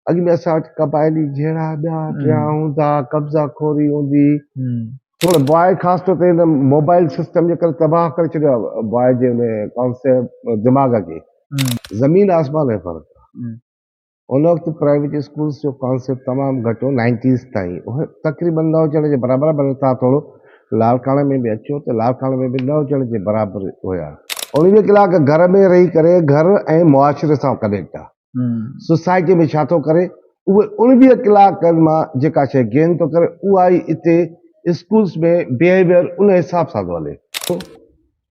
अॻु में असां वटि क़बाइली जहिड़ा ॿिया टिया हूंदा, कब्ज़ा खोरी हूंदी। थोरो बॉय ख़ासि तौर ते हिन मोबाइल सिस्टम जे करे तबाह करे छॾियो आहे बॉय जे हुन कॉन्सेप्ट दिमाग़ खे। ज़मीन आसमान जो फ़र्क़ु आहे। उन वक़्तु प्राइवेट स्कूल्स जो कॉन्सेप्ट तमामु घटि हो 90s ताईं। उहे तक़रीबन न हुजण जे बराबरि, पर तव्हां थोरो लालकाणे में बि अचो त लालकाणे में बि न हुजण जे बराबरि हुया। 19 कलाक घर में रही करे घर ऐं मुआशिरे सां कनेक्ट आहे। सोसाइटी में छा थो करे, उहे 19 कलाकनि मां जेका शइ गेन थो करे उहा ई हिते स्कूल्स में बिहेवियर उन हिसाब सां थो हले।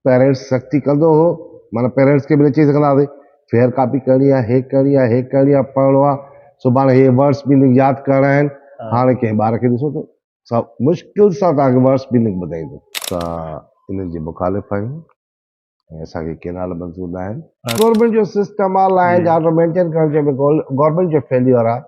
पेरेंट्स सख़्ती कंदो हो, माना पेरेंट्स खे बि न चई सघंदासीं फेयर कॉपी करणी आहे, हे करणी आहे, हे करणी आहे, पढ़णो आहे, सुभाणे हे वर्ड्स मीनिंग यादि करणा आहिनि। हाणे कंहिं ॿार खे ॾिसो त सभु मुश्किल सां तव्हांखे वर्ड्स मीनिंग ॿुधाईंदो। असां इन्हनि जी मुखालिफ़ आहियूं ऐं असांखे केनाल मंज़ूर न आहिनि। गवर्नमेंट जो सिस्टम आहे लैंड ऑर्डर मेंटेन करण जो गवर्नमेंट जो फेल्यूर आहे।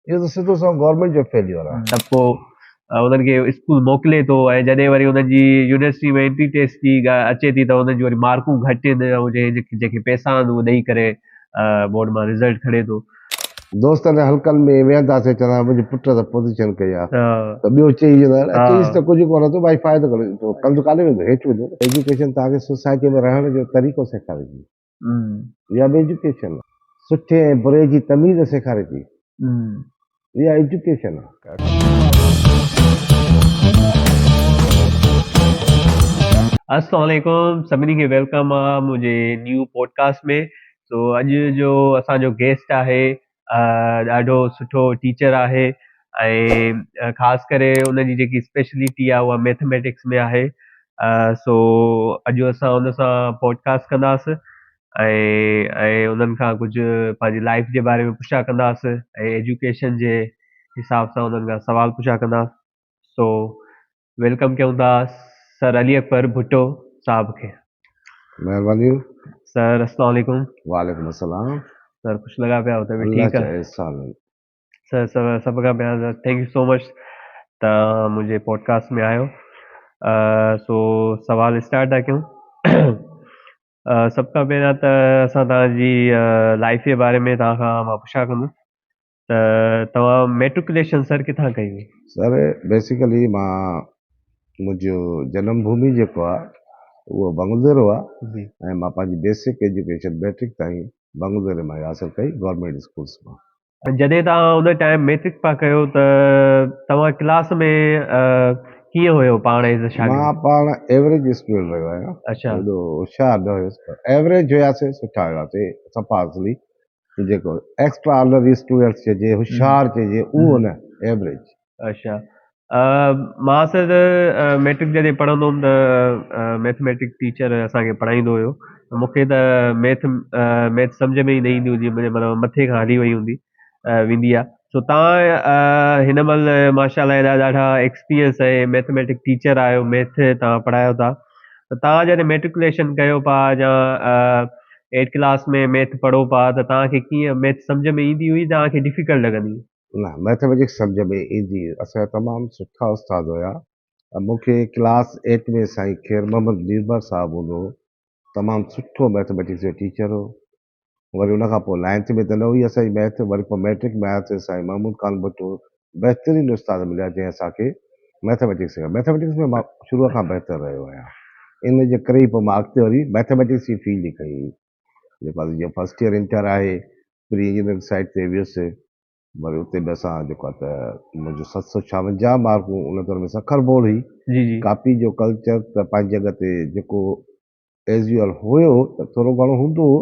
इहो त सिधो सो गवर्नमेंट जो फेल्यूर आहे। त पोइ उन्हनि खे स्कूल मोकिले थो ऐं जॾहिं वरी उन्हनि जी यूनिवर्सिटी में एंट्री टेस्ट जी अचे थी त उन्हनि जी वरी मार्कूं घटि आहिनि ऐं जेके पैसा आहिनि उहे ॾेई करे बोर्ड मां रिज़ल्ट खणे थो। दोस्तनि हल्कनि में वेहंदासीं चवंदा मुंहिंजे पुट त पोज़ीशन कई आहे त ॿियो चई चईसि त कुझु कोन थो भाई फ़ाइदो करे कंदो काॾे वेंदो हेठि वेंदो। एजुकेशन तव्हांखे सोसाइटी में रहण जो तरीक़ो सेखारे थी, इहा बि एजुकेशन आहे। सुठे ऐं बुरे जी तमीज़ सेखारे थी, इहा एजुकेशन आहे। अस्सलाम वालेकुम, सभिनी खे वेलकम आहे मुंहिंजे न्यू पॉडकास्ट में। सो अॼु जो असांजो गेस्ट आहे ॾाढो सुठो टीचर आहे ऐं ख़ासि करे उनजी जेकी स्पेशलिटी आहे उहा मैथमेटिक्स में आहे। सो अॼु असां उन सां पॉडकास्ट कंदासीं ऐं उन्हनि खां कुझु पंहिंजी लाइफ जे बारे में पुछा कंदासीं ऐं एजुकेशन जे हिसाब सां उन्हनि खां सवाल पुछा कंदासीं। सो वेलकम कयूं था सर अली अकबर भुट्टो साहब खे। महिरबानी सर अस्सलाम वालेकुम। वालेकुम अस्सलाम। सर ख़ुशि लॻा पिया हो त बि अल्लाह ठीकु आहे चाहे साल। सर सभ खां पहिरियों थैंक यू सो मच त मुंहिंजे पॉडकास्ट में आयो। सो सवाल स्टार्ट था कयूं। सभ खां पहिरियां त असां तव्हांजी लाइफ जे बारे में तव्हां खां मां पुछा कंदुसि त तव्हां मेट्रिकुलेशन सर किथां कई हुई? सर बेसिकली मां मुंहिंजो जनम भूमि जेको आहे उहो बंगलुरु आहे ऐं मां पंहिंजी बेसिक एजुकेशन मैट्रिक ताईं बंगलुरु मां हासिलु कई गवर्नमेंट स्कूल्स मां। जॾहिं तव्हां उन टाइम मैट्रिक पिया कयो त तव्हां क्लास में कीअं हुयो पाण एज़ अ शागिर्द? मां पाण एवरेज स्टूडेंट रहियो आहियां। अच्छा। एॾो होशियारु न हुयुसि, एवरेज हुयासीं, सुठा हुयासीं सफ़ा असली जेको एक्स्ट्रा ऑर्डिनरी स्टूडेंट्स चइजे, होशियारु चइजे, उहो न, एवरेज। अच्छा। मां सर मैट्रिक जॾहिं पढ़ंदो हुउमि त मैथमेटिक टीचर असांखे पढ़ाईंदो हुयो। मूंखे त मैथ सम्झ में ई न ईंदी हुई, मतिलबु मथे खां हली वई हूंदी वेंदी आहे। सो तव्हां हिन महिल माशाल्लाह एॾा ॾाढा एक्सपीरियंस ऐं मैथमेटिक टीचर आहियो, मैथ तव्हां पढ़ायो था। त तव्हां जॾहिं मैट्रिकुलेशन कयो पिया या 8th क्लास में मैथ पढ़ो पिया त तव्हांखे कीअं मैथ सम्झ में ईंदी हुई, तव्हांखे डिफिकल्ट लॻंदी हुई? न, मैथमेटिक्स सम्झ में ईंदी। असांजा तमामु सुठा उस्ताद हुया। मूंखे क्लास 8 में साईं खेर मोहम्मद निर्मल साहिबु हूंदो हो, तमामु सुठो मैथमेटिक्स जो टीचर हो। वरी उनखां पोइ 9th में त न हुई असांजी मैथ, वरी पोइ मैट्रिक में आयासीं साईं महमूद खान भुट्टो, बहितरीनु उस्ताद मिलिया जंहिं असांखे मैथमेटिक्स में मां शुरूअ खां बहितर रहियो आहियां। इन जे करे ई पोइ मां अॻिते वरी मैथमेटिक्स जी फील्ड ई कई, जेको आहे जीअं फस्ट ईयर इंटर आहे, प्री इंजीनियरिंग साइड ते वियुसि। वरी उते बि असां जेको आहे त मुंहिंजो 756 मार्कूं उन दौर में सखर बोर्ड हुई। कापी जो कल्चर त पंहिंजी जॻह ते जेको एज़ यूअल हुयो त थोरो घणो हूंदो हो,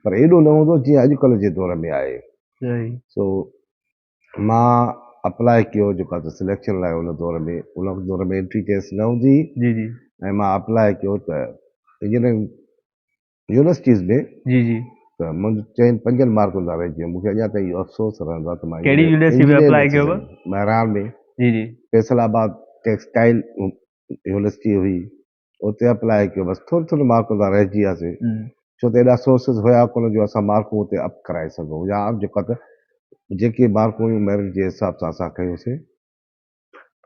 पर एॾो न हूंदो जीअं अॼुकल्ह जे दौर में आहे। सो मां अप्लाई कयो जेको आहे त सिलेक्शन लाइ उन दौर में एंट्री टेस्ट न हूंदी ऐं मां अप्लाई कयो त इंजीनियरिंग यूनिवर्सिटीज़ में त मुंहिंजो चइनि 5 मार्कुनि सां रहिजी वियो। मूंखे अञा ताईं इहो अफ़सोस रहंदो आहे त मां कहिड़ी यूनिवर्सिटी में अप्लाई कयो? महरान में। फैसलाबाद टेक्सटाइल यूनिवर्सिटी हुई, उते अप्लाई कयो, बसि थोरे मार्कुनि सां रहिजी वियासीं, छो त एॾा सोर्सिस हुया कोन जो असां मार्कूं उते अप कराए सघूं, या जेको आहे त जेके मार्कूं हुयूं मेरिट जे हिसाब सां असां कयोसीं।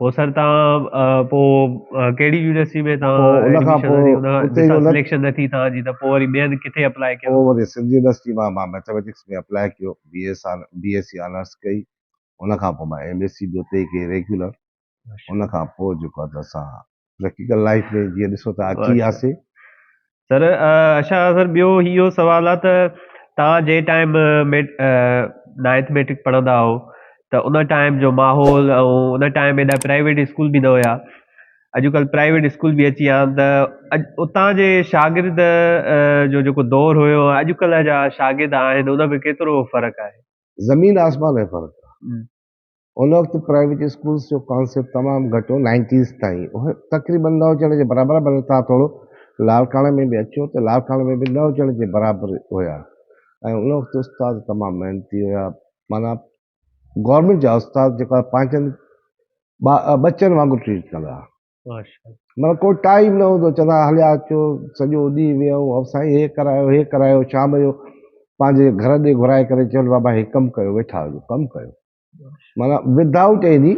पोइ सर तव्हां पोइ कहिड़ी यूनिवर्सिटी में पोइ तव्हां उन खां एडमिशन पोइ वठी हुन उते ॾिसां उन सिलेक्शन न थी तव्हांजी त पोइ वरी ॿियनि किथे अप्लाई कयो? पोइ वरी सिंधी यूनिवर्सिटी मां मैथमेटिक्स में अप्लाई कयो, BSc ऑनर्स कई। उन खां पोइ मां MSc बि उते ई कई रेगुलर। उन खां पोइ जेको आहे त असां प्रैक्टिकल लाइफ में जीअं ॾिसो था अची अच्छा वियासीं। सर अच्छा सर ॿियो इहो सुवाल आहे त तव्हां जे टाइम नाइन्थ मैट्रिक पढ़ंदा हो त उन टाइम जो माहौल ऐं उन टाइम एॾा प्राइवेट स्कूल बि न हुया। अॼुकल्ह प्राइवेट स्कूल बि अची विया आहिनि त उतां जे शागिर्द जो जेको दौर हुयो अॼुकल्ह जा शागिर्द आहिनि उन में केतिरो फ़र्क़ु आहे? ज़मीन आसमान जो फ़र्क़ु आहे। हम्म, उन वक़्तु प्राइवेट स्कूल्स जो कॉन्सेप्ट तमामु घटि हो 90s ताईं। उहे तक़रीबन न हुजण जे बराबरि, पर तव्हां थोरो लालकाणे में बि अचो त लालकाणे में बि न हुजण जे बराबरि हुया। ऐं उन वक़्तु उस्ताद तमामु महिनती हुया। माना गवर्नमेंट जा उस्ताद जेका पंहिंजनि बच्चनि वांगुरु ट्रीट कंदा हुआ। माशा मतलब कोई टाइम न हूंदो, चवंदा हलिया अचो सॼो ॾींहुं विहूं साईं हे करायो शाम जो पंहिंजे घर ॾे घुराए करे चयो बाबा हे कमु कयो, वेठा हुजो कमु कयो, माना विदाउट एनी।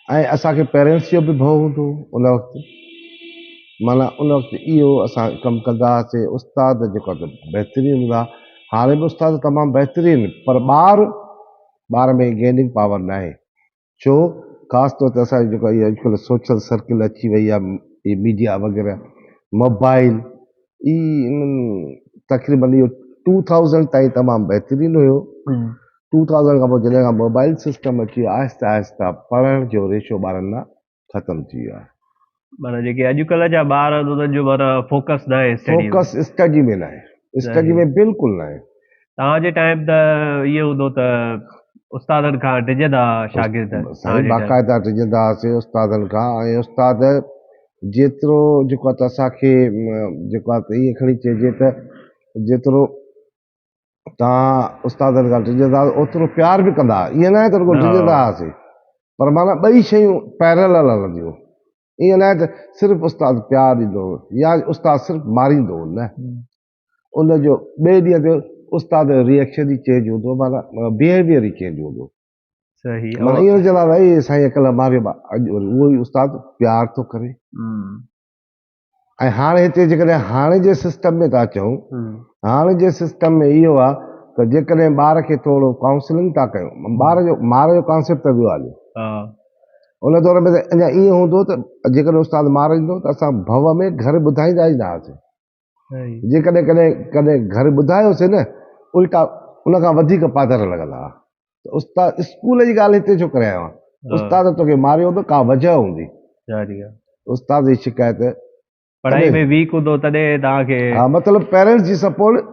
ऐं असांखे पेरेंट्स जो बि भउ हूंदो उन वक़्तु। माना उन वक़्तु इहो असां कमु कंदा हुआसीं। उस्ताद जेको आहे बहितरीनु हूंदा। हाणे बि उस्ताद तमामु बहितरीनु, पर ॿार में गेनिंग पावर न आहे। छो ख़ासि तौर ते असांजी जेको इहा अॼुकल्ह सोशल सर्किल अची वई आहे, इहे मीडिया वग़ैरह, मोबाइल, तक़रीबन इहो 2000 ताईं तमामु बहितरीनु हुयो। 2000 खां पोइ जॾहिं खां मोबाइल सिस्टम अची वियो, आहिस्ता आहिस्ता पढ़ण जो रेशो ॿारनि मां ख़तमु थी वियो आहे। माना जेके अॼुकल्ह जा ॿार आहिनि उन्हनि जो माना फोकस न आहे स्टडी में। फोकस स्टडी में न आहे, स्टडी में बिल्कुलु न आहे। तव्हांजे टाइम त इहो हूंदो त उस्तादनि खां डिॼंदा शागिर्द साईं बाक़ाइदा डिॼंदा हुआसीं उस्तादनि खां। ऐं उस्ताद जेतिरो जेको आहे त असांखे जेको आहे त ईअं खणी चइजे त जेतिरो तव्हां उस्तादनि खां डिॼंदा ओतिरो प्यार बि कंदा। ईअं न आहे त रुॻो डिॼंदा हुआसीं, पर माना ॿई शयूं पैरेलल हलंदियूं। ईअं न आहे त सिर्फ़ु उस्तादु प्यार ॾींदो या उस्तादु सिर्फ़ु मारींदो, न। उनजो ॿिए ॾींहं ते उस्ताद जो रिएक्शन ई चेंज हूंदो, माना बिहेवियर ई चेंज हूंदो। सही माना ईअं चवंदा भई साईं अकल मारियो, अॼु वरी उहो ई उस्तादु प्यार थो करे। ऐं हाणे हिते जेकॾहिं हाणे जे सिस्टम में था चऊं, हाणे जे सिस्टम में इहो आहे त जेकॾहिं ॿार खे थोरो काउंसलिंग था कयूं, ॿार जो मार जो कॉन्सेप्ट त वियो हले। उन दौर में त अञा ईअं हूंदो त जेकॾहिं उस्तादु मारींदो त असां भव में घर ॿुधाईंदा ई न हुआसीं। जेकॾहिं कॾहिं घर ॿुधायोसीं न, उल्टा उन खां वधीक पादर लॻंदा हुआ। उस्ताद स्कूल जी ॻाल्हि हिते छो करे आयो आहे, उस्ताद तोखे मारियो त का वजह हूंदी। उस्ताद जी शिकायत पढ़ाई में वीक हूंदो तॾहिं तव्हांखे, हा, मतिलबु पेरेंट्स जी सपोर्ट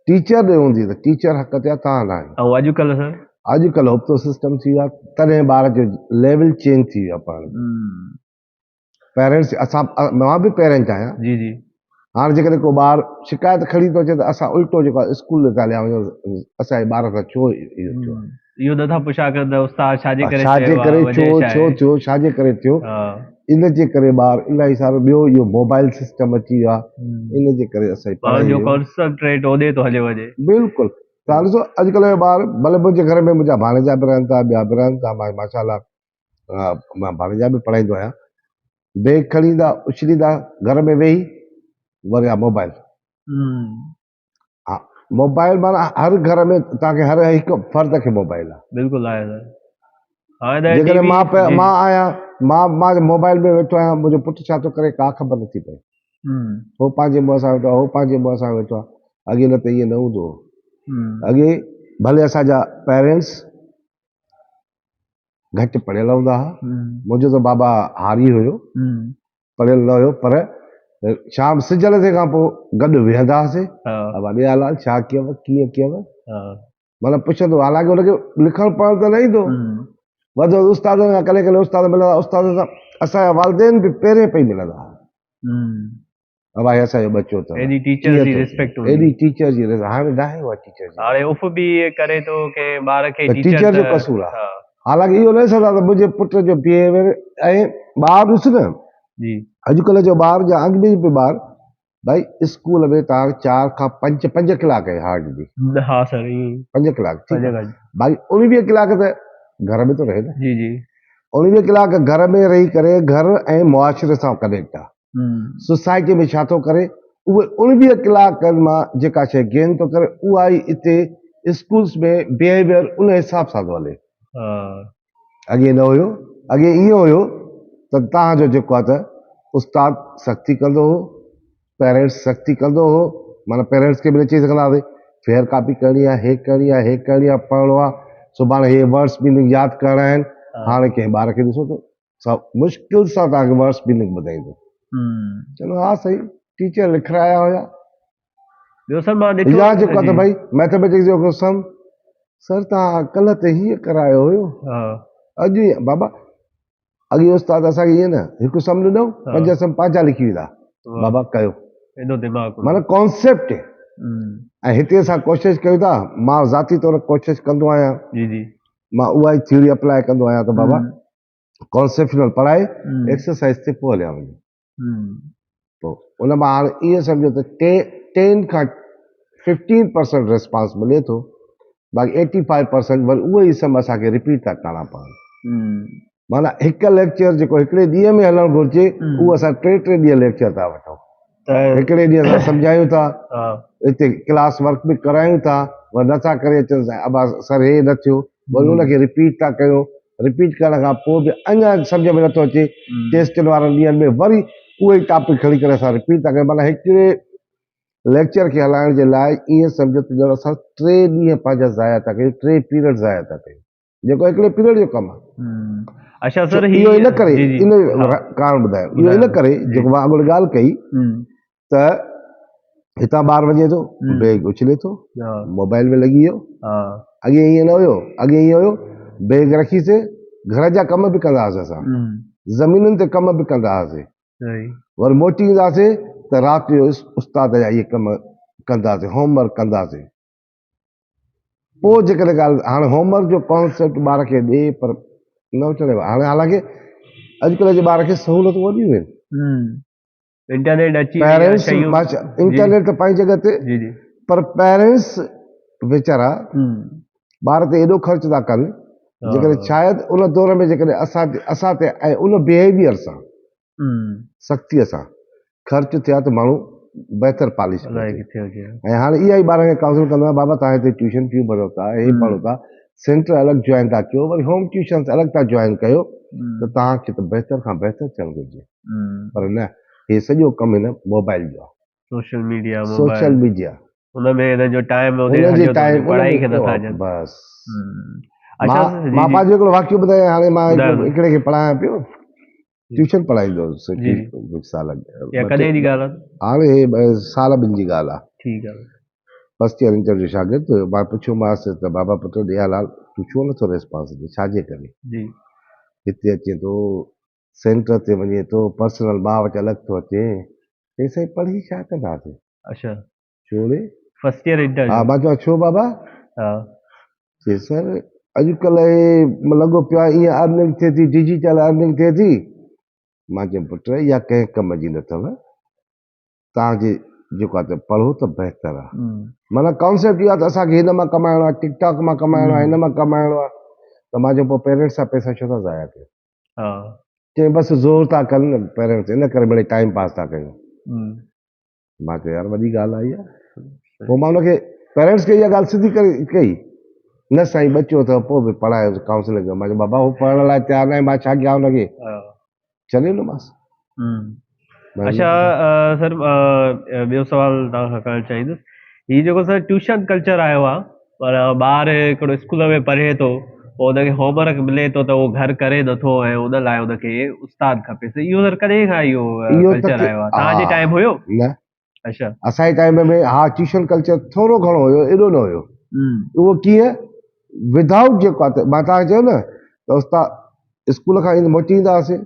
टीचर ॾे हूंदी त टीचर हक़ ते तव्हां न आहे। ऐं अॼुकल्ह सर अॼुकल्ह उबतो सिस्टम थी वियो आहे, तॾहिं ॿार जो लेवल चेंज थी वियो आहे। पाण पेरेंट्स मां बि पेरेंट आहियां। जी जी। हाणे जेकॾहिं को ॿार शिकायत खणी थो अचे त असां उल्टो जेको आहे स्कूल था हलिया वञूं, असांजे ॿार सां छो इहो थियो आहे, इहो नथा पुछा कनि त उस्ताद छाजे करे छो छाजे करे थियो। इन जे करे ॿार इलाही सारो ॿियो इहो मोबाइल सिस्टम अची वियो आहे, इन जे करे असांजी पढ़ाई कॉन्संट्रेट होॾे थो हले वञे। बिल्कुलु। तव्हां ॾिसो अॼुकल्ह जा ॿार, भले मुंहिंजे घर में मुंहिंजा भाणेजा बि रहनि था, ॿिया बि रहनि था, मां माशाल्लाह मां भाणेजा बि पढ़ाईंदो आहियां। बैग खणी ईंदा, उछलींदा, घर में वेही वरी मोबाइल। हा, मोबाइल माना हर घर में तव्हांखे हर हिकु फर्द खे मोबाइल आहे। बिल्कुलु आहे। जेकॾहिं मां आहियां, मां मोबाइल में वेठो आहियां, मुंहिंजो पुटु छा थो करे का ख़बर नथी पए। हो पंहिंजे मुंहं सां वेठो आहे, हो पंहिंजे मुंहं सां वेठो आहे। अॻे न त ईअं न हूंदो हो। अॻे भले असांजा पेरेंट्स घटि पढ़ियल हूंदा हुआ। मुंहिंजो त बाबा हारी हुयो, पढ़ियल न हुयो, पर शाम सिज लथे खां पोइ गॾु वेहंदा हुआसीं। बाबा ॾेयालाल छा कयव, कीअं कयव, मतिलबु पुछंदो। हालांकि हुनखे लिखणु पढ़णु त न ईंदो, वधि उस्ताद खां कॾहिं उस्ताद मिलंदा, उस्ताद सां असांजा वालिदेन बि पहिरें पई मिलंदा हुआ। भाई असांजो बच्चो अथव, एॾी टीचर जी रिस्पेक्ट हूंदी, एॾी टीचर जी। हाणे न आहे उहा टीचर जी। हाणे उफ बि करे थो के ॿार खे टीचर जो कसूर आहे। हालांकि इहो न सघंदा त मुंहिंजे पुट जो बिहेवियर ऐं ॿार ॾिस न, अॼुकल्ह जो ॿार जा अॻु में बि ॿार, भाई स्कूल में तव्हां 4 खां 5 कलाक हार्ड ॾी। हा सर, 5 कलाक, भाई 19 कलाक त घर में तो रहे ना। जी जी। 19 कलाक घर में रही करे घर ऐं मुआशिरे सां कनेक्ट आहे, सोसाइटी में छा थो करे उहे 19 कलाकनि मां जेका शइ गेन थो करे उहा ई हिते स्कूल्स में बिहेवियर उन हिसाब सां थो हले। अॻे न हुयो, अॻे ईअं हुयो त तव्हांजो जेको आहे त उस्ताद सख़्ती कंदो हो, पेरेंट्स सख़्ती कंदो हो, माना पेरेंट्स खे बि न चई सघंदा हुआसीं फेयर कॉपी करणी आहे, हे करणी आहे, हे करणी आहे, पढ़णो आहे, सुभाणे हे वर्ड्स मीनिंग यादि करणा आहिनि। हाणे कंहिं ॿार खे ॾिसो त सभु मुश्किल सां तव्हांखे वर्ड्स मीनिंग ॿुधाईंदो। चलो हा सही, टीचर लिखाया हुया ॿियो सर मां ॾिठो या जेको आहे त भई मैथमेटिक्स जो सम सर तव्हां कल्ह त हीअं करायो हुयो, अॼु बाबा अॻे उस्ताद असांखे ईअं न हिकु सम ॾिनो 5 सम पंहिंजा लिखी वेंदा, बाबा कयो, एॾो दिमाग़ माना कॉन्सेप्ट। ऐं हिते असां कोशिशि कयूं था, मां ज़ाती तौर कोशिशि कंदो आहियां, जी जी मां उहा ई थ्योरी अप्लाई कंदो आहियां त बाबा कॉन्सेप्शनल पढ़ाए एक्सरसाइज ते पोइ हलिया वञे। पोइ उन मां हाणे ईअं सम्झो त 10 खां 15% रिस्पॉन्स मिले थो, बाक़ी 85% वरी उहे ई सम असांखे रिपीट था करणा पवनि। माना हिकु लेक्चर जेको हिकिड़े ॾींहं में हलणु घुरिजे उहो असां 3 ॾींहं लेक्चर था वठूं। हिकिड़े ॾींहं असां सम्झायूं था, हिते क्लास वर्क बि करायूं था, वरी नथा करे अचनि अबा सर हे न थियो, वरी उनखे रिपीट था कयूं, रिपीट करण खां पोइ बि अञा सम्झ में नथो अचे, टेस्ट वारनि ॾींहंनि में वरी उहे ई टॉपिक खणी करे असां रिपीट था कयूं। माना हिकिड़े लेक्चर खे हलाइण जे लाइ ईअं सम्झो त ॼण असां 3 ॾींहं पंहिंजा ज़ाया था कयूं, 3 पीरियड ज़ाया था कयूं, जेको हिकिड़े पीरियड जो कमु आहे। अच्छा सर इहो इन करे इन कारण ॿुधायो, इहो इन करे जेको मां अॻुणी ॻाल्हि कई त हितां ॿार वञे थो, बैग उछले थो, मोबाइल में लॻी वियो। अॻे ईअं न हुयो, अॻे ईअं हुयो बैग रखीसीं, घर जा कम बि कंदा हुआसीं असां, ज़मीनुनि ते कम बि कंदा हुआसीं, वरी मोटी ईंदासीं त राति जो उस्ताद जा इहे कम कंदासीं, होमवर्क कंदासीं। पोइ जेकॾहिं ॻाल्हि हाणे होमवर्क जो कॉन्सेप्ट ॿार खे ॾे पर न चढ़े, हाणे हालांकि अॼुकल्ह जे ॿार खे सहूलियतूं वॾियूं आहिनि, इंटरनेट अची पेरेंट्स इंटरनेट त पंहिंजी जॻह ते, पर पेरेंट्स वीचारा ॿार ते एॾो ख़र्च था कनि जेकॾहिं शायदि उन दौर में जेकॾहिं असां ते ऐं उन बिहेवियर सां सख़्तीअ सां ख़र्च थिया त माण्हू बहितर पॉलिश करे। ऐं हाणे इहा ई ॿारनि खे काउंसिल कंदो आहे, बाबा तव्हां हिते ट्यूशन फी भरियो था, हे पढ़ो था, सेंटर अलॻि जॉइन था कयो, वरी होम ट्यूशन अलॻि था जॉइन कयो, त तव्हांखे त बहितर खां बहितर थियणु घुरिजे। पर न, हे सॼो कमु हिन मोबाइल जो आहे, सोशल मीडिया उनमें हिनजो टाइम पढ़ाई खे नथा ॾियनि। बसि मां पंहिंजो हिकिड़ो वाक़ियो ॿुधायां, हाणे मां हिकिड़े खे पढ़ायां पियो, ट्यूशन पढ़ाईंदो कुझु साल हाणे हे साल ॿिनि जी ॻाल्हि आहे। फर्स्ट ईयर इंटर जो शागिर्द हुयो, मां पुछियोमांसि त बाबा पुट ॾेहालाल तूं छो नथो रिस्पॉन्स ॾे, छाजे करे हिते अचे थो, सेंटर ते वञे थो, पर्सनल मां वटि अलॻि थो अचे, चई साईं पढ़ी छा कंदासीं। अच्छा छो रे फर्स्ट ईयर इंटर? हा, मां चयो छो बाबा? चई सर अॼुकल्ह हे लॻो पियो आहे ईअं अर्निंग थिए थी, डिजिटल अर्निंग थिए थी। मां चयुमि पुट इहा कंहिं कम जी न अथव, तव्हांजे जेको आहे त पढ़ो त बहितर आहे। माना कॉन्सेप्ट इहो आहे त असांखे हिन मां कमाइणो आहे, टिकटॉक मां कमाइणो आहे, हिन मां कमाइणो आहे, त मां चयो पोइ पेरेंट्स सां पैसा छो था ज़ाया कयो। चई बसि ज़ोर था कनि न पेरेंट्स, इन करे मिड़ई टाइम पास था कयूं। मां चयो यार वॾी ॻाल्हि आहे इहा। पोइ मां हुनखे पेरेंट्स खे इहा ॻाल्हि सिधी करे कई, न साईं बचियो अथव पोइ बि पढ़ायोसि काउंसलिंग कयो। मां चयो बाबा हू पढ़ण लाइ तयारु न आहे, मां छा कयां हुनखे, छॾे ॾिनोमांसि। अच्छा सर ॿियो सवाल तव्हां खां करणु चाहींदुसि, हीउ जेको सर ट्यूशन कल्चर आयो आहे, माना ॿार हिकिड़ो स्कूल में पढ़े थो, पोइ हुनखे होमवर्क मिले थो त उहो घर करे नथो, ऐं उन लाइ हुनखे उस्ताद खपेसि, इहो सर कॾहिं खां इहो कल्चर आयो आहे? तव्हांजे टाइम हुयो? न, अच्छा असांजे टाइम में हा ट्यूशन कल्चर थोरो घणो हुयो, एॾो न हुयो। उहो कीअं विदाउट जेको आहे मां तव्हांखे चयो न त उस्ताद स्कूल खां मोटी ईंदा हुआसीं,